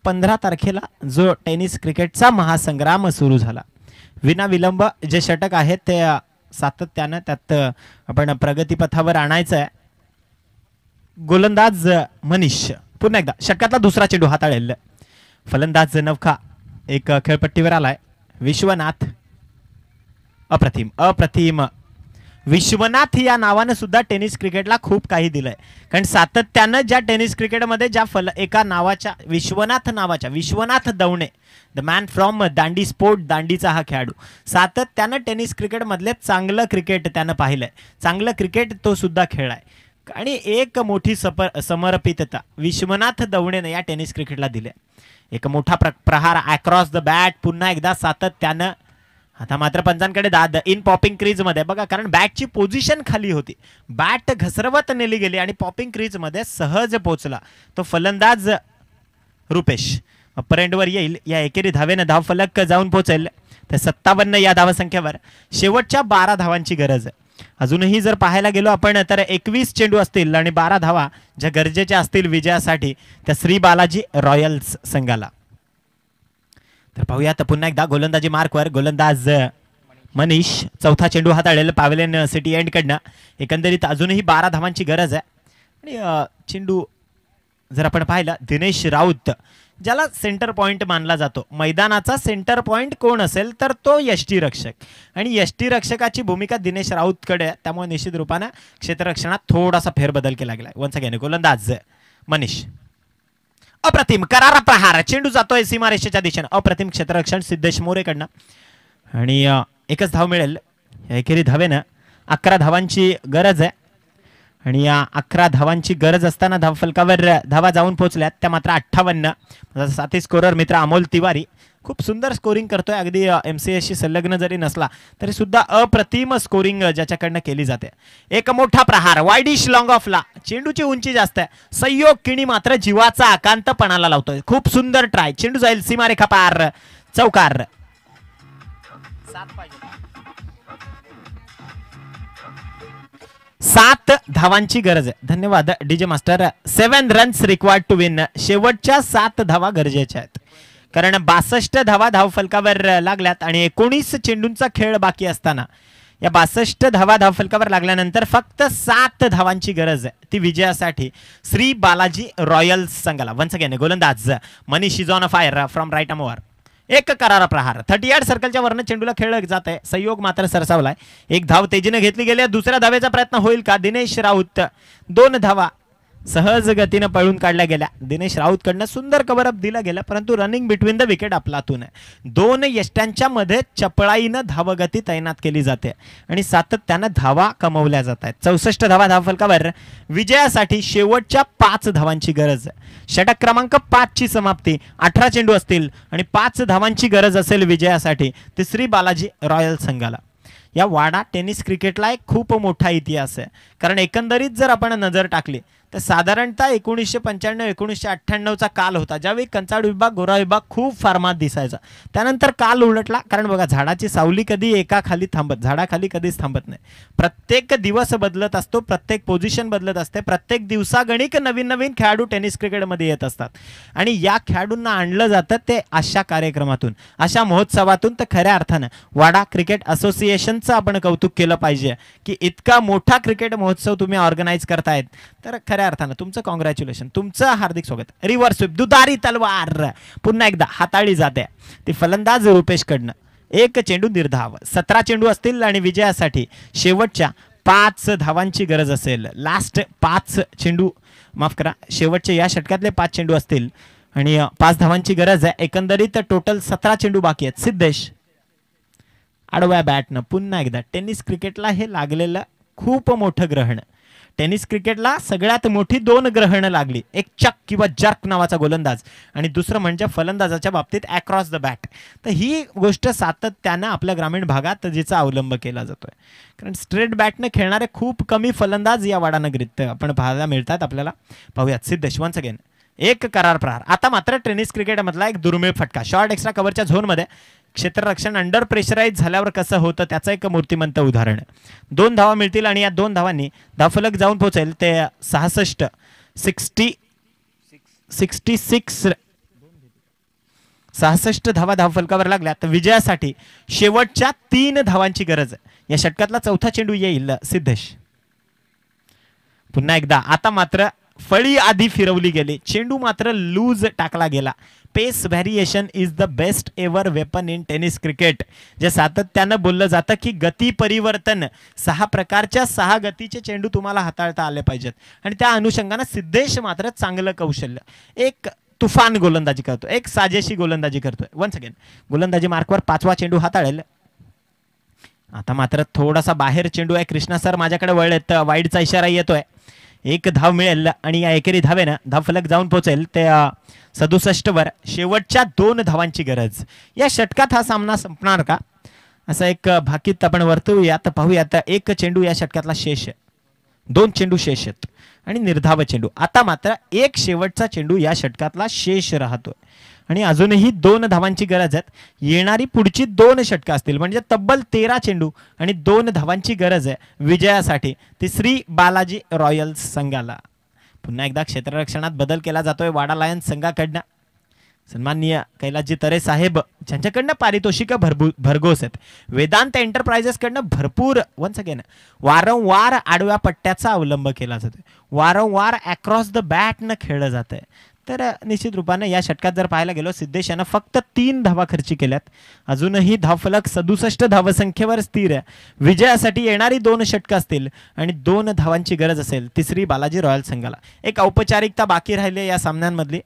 15 तारखेला जो टेनिस क्रिकेटचा महासंग्राम सुरू झाला. विना विलंब जे षटक आहेत ते सातत्यानं त्यात आपण प्रगतीपथावर आणायचं आहे. गोलंदाज मनीष पुन्हा एकदा षटकातला दुसरा चेंडू हाताळेल. फलंदाज नवखा एक खेळपट्टीवर आलाय. विश्वनाथ. अप्रतिम अप्रतिम. विश्वनाथ या नावानं सुद्धा टेनिस क्रिकेटला खूप काही दिलंय, कारण सातत्यानं ज्या टेनिस क्रिकेटमध्ये ज्या एका नावाच्या Vishwanath Davane, the man from Dandi sport, दांडीचा हा खेळाडू, सातत्यानं टेनिस क्रिकेटमधले चांगलं क्रिकेट त्यानं पाहिलंय, चांगलं क्रिकेट तो सुद्धा खेळलाय आणि एक मोठी समर्पितता विश्वनाथ दवणेने या टेनिस क्रिकेटला दिली. एक मोठा प्रहार अक्रॉस द बॅट पुन्हा एकदा सातत्यानं. आता मात्र पंचांकडे दाद. इन पॉपिंग क्रीज मध्ये बघा, कारण बॅटची पोझिशन खाली होती, बॅट घसरवत नेली गेली आणि पॉपिंग क्रीज मध्ये सहज पोहोचला तो फलंदाज रुपेश. अप्पर एंडवर येईल. या एकेरी धावेनं धावफलक जाऊन पोहोचेल. तर 57 या धावसंख्येवर शेवटच्या 12 धावांची गरज आहे. अजूनही जर पाहायला गेलो आपण तर 21 चेंडू असतील आणि 12 धावा ज्या गरजेच्या असतील विजयासाठी त्या श्री बालाजी रॉयल्स संघाला. तर पाहूयात पुन्हा एकदा गोलंदाजी मार्कवर गोलंदाज मनीष. चौथा चेंडू हाताळेल पॅव्हेलियन सिटी एंड कडनं. एकंदरीत अजूनही 12 धावांची गरज आहे आणि चेंडू जर आपण पाहिला दिनेश राऊत, ज्याला सेंटर पॉइंट मानला जातो, मैदानाचा सेंटर पॉइंट कोण असेल तर तो यष्टीरक्षक, आणि यष्टीरक्षकाची भूमिका दिनेश राऊतकडे, त्यामुळे निश्चित रूपाने क्षेत्ररक्षणात थोडासा फेरबदल केला गेला. वन्स अगेन गोलंदाज मनीष. अप्रतिम करारा प्रहार. चेंडू जातोय सीमारेषेच्या दिशेने. अप्रतिम क्षेत्ररक्षण सिद्धेश मोरेकडनं आणि एकच धाव मिळेल. एकेरी धावेनं 11 धावांची गरज आहे आणि या 11 धावांची गरज असताना धावफलकावर धावा जाऊन पोहोचल्यात त्या मात्र 58. साथी स्कोरर मित्र अमोल तिवारी खूप सुंदर स्कोरिंग करतोय. अगदी MCSशी संलग्न जरी नसला तरी सुद्धा अप्रतिम स्कोरिंग ज्याच्याकडनं केली जाते. एक मोठा प्रहार वाईडिश लॉंग ऑफला. चेंडूची उंची जास्त आहे. संयोग किणी मात्र जीवाचा आकांत पणाला लावतोय. खूप सुंदर ट्राय. चेंडू जाईल सीमारेखा पार. चौकार. 7 धावांची गरज आहे. धन्यवाद DJ master. 7 runs required to win. शेवटच्या 7 धावा गरजेच्या आहेत, कारण 62 धावा धावफलकावर लागल्यात आणि 19 चेंडूंचा खेळ बाकी असताना या 62 धावा धावफलकावर लागल्यानंतर फक्त 7 धावांची गरज आहे ती विजयासाठी श्री बालाजी रॉयल्स संघाला. वन्स अगेन गोलंदाज Manish is on fire from right आर्मवर. एक करारा प्रहार. 38 सर्कलच्या वरनं चेंडूला खेळलं जात आहे. संयोग मात्र सरसावलाय. एक धाव तेजीने घेतली गेली. दुसऱ्या धावेचा प्रयत्न होईल का? दिनेश राऊत. 2 धावा सहज गतीनं पळून काढल्या गेल्या. दिनेश राऊत कडनं सुंदर कव्हरअप दिला गेला, परंतु रनिंग बिटवीन द विकेट आपलातून आहे. 2 यष्ट्यांच्या मध्ये चपळाईनं धावगती तैनात केली जाते आणि सातत्यानं धावा कमवल्या जात आहेत. 64 धावा धावफलकावर विजयासाठी शेवटच्या 5 धावांची गरज आहे. षटक क्रमांक 5 ची समाप्ती. 18 चेंडू असतील आणि 5 धावांची गरज असेल विजयासाठी ती श्री बालाजी रॉयल संघाला. या वाडा टेनिस क्रिकेटला एक खूप मोठा इतिहास आहे, कारण एकंदरीत जर आपण नजर टाकली तर साधारणतः 1995-1998चा काल होता, ज्यावेळी कंचाड विभाग, गोरा विभाग खूप फार्मात दिसायचा. त्यानंतर काल उलटला, कारण बघा झाडाची सावली कधी एका खाली थांबत, झाडाखाली कधीच थांबत नाही. प्रत्येक दिवस बदलत असतो, प्रत्येक पोझिशन बदलत असते, प्रत्येक दिवसागणिक नवीन नवीन खेळाडू टेनिस क्रिकेटमध्ये येत असतात. आणि या खेळाडूंना आणलं जातं ते अशा कार्यक्रमातून, अशा महोत्सवातून. तर खऱ्या अर्थानं वाडा क्रिकेट असोसिएशनचं आपण कौतुक केलं पाहिजे की इतका मोठा क्रिकेट महोत्सव तुम्ही ऑर्गनाईज करतायत. तर खऱ्या अर्थानं तुमचं कॉंग्रॅच्युलेशन, तुमचं हार्दिक स्वागत. रिव्हर्स स्वीप, दुधारी तलवार पुन्हा एकदा हाताळली जाते ती फलंदाज रुपेशकडनं. 1 चेंडू निर्धाव, 17 चेंडू असतील आणि विजयासाठी शेवटच्या 5 धावांची गरज असेल. लास्ट 5 चेंडू, माफ करा, शेवटचे या षटकातले 5 चेंडू असतील आणि 5 धावांची गरज आहे. एकंदरीत टोटल 17 चेंडू बाकी आहेत. सिद्धेश आडव्या बॅटनं पुन्हा एकदा. टेनिस क्रिकेटला हे लागलेलं खूप मोठं ग्रहण. टेनिस क्रिकेटला सगळ्यात मोठी 2 ग्रहणं लागली, एक चक किंवा जर्क नावाचा गोलंदाज आणि दुसरं म्हणजे फलंदाजाच्या बाबतीत अक्रॉस द बॅट. तर ही गोष्ट सातत्यानं आपल्या ग्रामीण भागात जिचा अवलंब केला जातोय, कारण स्ट्रेट बॅटनं खेळणारे खूप कमी फलंदाज या वाडानगरीत आपण पाहायला मिळतात आपल्याला. पाहूयात सिद्धेश वन्स अगेन. 1 करार प्रहार. आता मात्र टेनिस क्रिकेटमधला एक दुर्मिळ फटका. शॉर्ट एक्स्ट्रा कव्हरच्या झोनमध्ये क्षेत्ररक्षण अंडर प्रेशराईज झाल्यावर कसं होतं त्याचं एक मूर्तिमंत उदाहरण. 2 धावा मिळतील आणि या 2 धावांनी धावफलक जाऊन पोहोचेल ते 66 धावा धावफलकावर लागल्या. तर विजयासाठी शेवटच्या 3 धावांची गरज आहे. या षटकातला 4था चेंडू येईल सिद्धेश. पुन्हा एकदा. आता मात्र फळी आधी फिरवली गेली, चेंडू मात्र लूज टाकला गेला. Pace variation is the best ever weapon in tennis cricket. जे सातत्यानं बोललं जातं की गती परिवर्तन, 6 प्रकारच्या 6 गतीचे चेंडू तुम्हाला हाताळता आले पाहिजेत. आणि त्या अनुषंगानं सिद्धेश मात्र चांगलं कौशल्य, एक तुफान गोलंदाजी करतो, एक साजेशी गोलंदाजी करतोय. वन्स अगेन गोलंदाजी मार्कवर 5वा चेंडू हाताळेल. आता मात्र थोडासा बाहेर चेंडू आहे. कृष्णा सर माझ्याकडे वळलेत, वाईडचा इशारा येतोय. 1 धाव मिळेल आणि या एकेरी धावेनं धावफलक जाऊन पोहोचेल ते 67 वर. शेवटच्या 2 धावांची गरज. या षटकात हा सामना संपणार का, असा एक भाकीत आपण वर्तवूयात. पाहूयात. 1 चेंडू या षटकातला शेष, 2 चेंडू शेष आहेत आणि निर्धाव चेंडू. आता मात्र 1 शेवटचा चेंडू या षटकातला शेष राहतोय आणि अजूनही 2 धावांची गरज आहे. येणारी पुढची 2 षटकं असतील म्हणजे तब्बल 13 चेंडू आणि 2 धावांची गरज आहे विजयासाठी ती श्री बालाजी रॉयल्स संघाला. पुन्हा एकदा क्षेत्ररक्षणात बदल केला जातोय वाडा लायन्स संघाकडनं. सन्माननीय कैलासजी तरे साहेब ज्यांच्याकडनं पारितोषिक भरघोस आहेत. वेदांत एंटरप्राइजेसकडनं भरपूर वन्स अगेन वारंवार आडव्या पट्ट्याचा अवलंब केला जातोय, वारंवार अक्रॉस द बॅटनं खेळलं जात आहे. तर निश्चित रूपाने या षटकात जर पाहायला गेलो सिद्धेश यानं फक्त 3 धावा खर्ची केल्यात. अजूनही धावफलक 67 धावसंख्येवर स्थिर आहे. विजयासाठी येणारी 2 षटकं असतील आणि 2 धावांची गरज असेल तिसरी बालाजी रॉयल संघाला. एक औपचारिकता बाकी राहिली या सामन्यांमधली,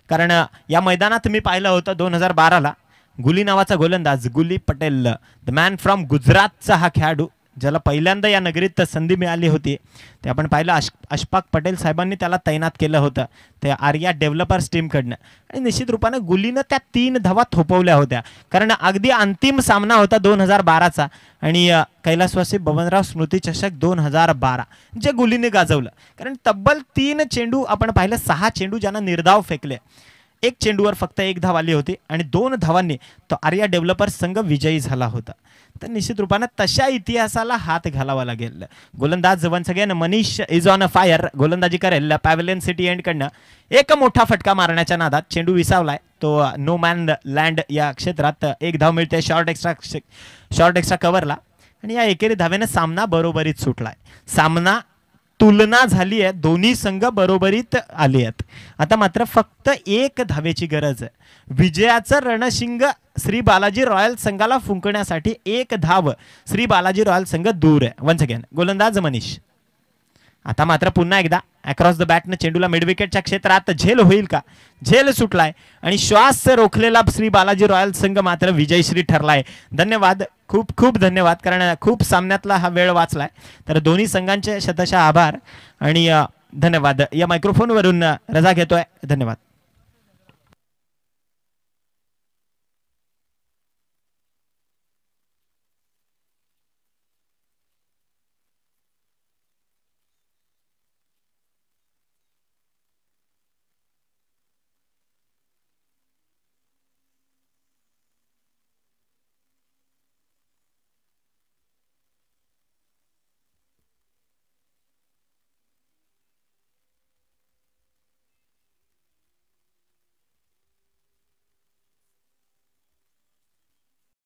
कारण या मैदानात मी पाहिलं होतं 2012ला गुली नावाचा गोलंदाज, गुली पटेल द मॅन फ्रॉम गुजरातचा हा खेळाडू, ज्याला पहिल्यांदा या नगरीत संधी मिळाली होती. ते आपण पाहिलं अशफाक पटेल साहेबांनी त्याला तैनात केलं होतं ते आर्या डेव्हलपर्स टीमकडनं. आणि निश्चित रूपाने गुलीनं त्या 3 धावा थोपवल्या होत्या, कारण अगदी अंतिम सामना होता 2012चा आणि कैलासवासी बबनराव स्मृती चषक 2012 जे गुलीने गाजवलं. कारण तब्बल 3 चेंडू आपण पाहिलं, 6 चेंडू ज्यानं निर्धाव फेकले, 1 चेंडूवर फक्त 1 धाव आली होती आणि 2 धावांनी तो आर्या डेव्हलपर्स संघ विजयी झाला होता. तर निश्चित रूपाने तशा इतिहासाला हात घालावा लागेल. गोलंदाज once again Manish is on a fire. गोलंदाजी करेल पॅव्हलियन सिटी एंडकडनं. एक मोठा फटका मारण्याच्या नादात चेंडू विसावलाय तो नो मॅन लँड या क्षेत्रात. 1 धाव मिळते शॉर्ट एक्स्ट्रा कव्हरला आणि या एकेरी धावेनं सामना बरोबरीत सुटलाय. सामना तुलना झाली आहे, दोन्ही संघ बरोबरीत आले आहेत. आता मात्र फक्त 1 धावेची गरज आहे. विजयाचं रणशिंग श्री बालाजी रॉयल संघाला फुंकण्यासाठी 1 धाव श्री बालाजी रॉयल संघ दूर आहे. वन्स अगेन गोलंदाज मनीष. आता मात्र पुन्हा एकदा अक्रॉस द बॅटनं चेंडूला मिडविकेटच्या क्षेत्रात झेल होईल का, झेल सुटलाय आणि श्वास रोखलेला श्री बालाजी रॉयल संघ मात्र विजयश्री ठरलाय. धन्यवाद, खूप खूप धन्यवाद, कारण खूप सामन्यातला हा वेळ वाचलाय. तर दोन्ही संघांचे शतशः आभार आणि धन्यवाद. या मायक्रोफोनवरून रजा घेतोय. धन्यवाद.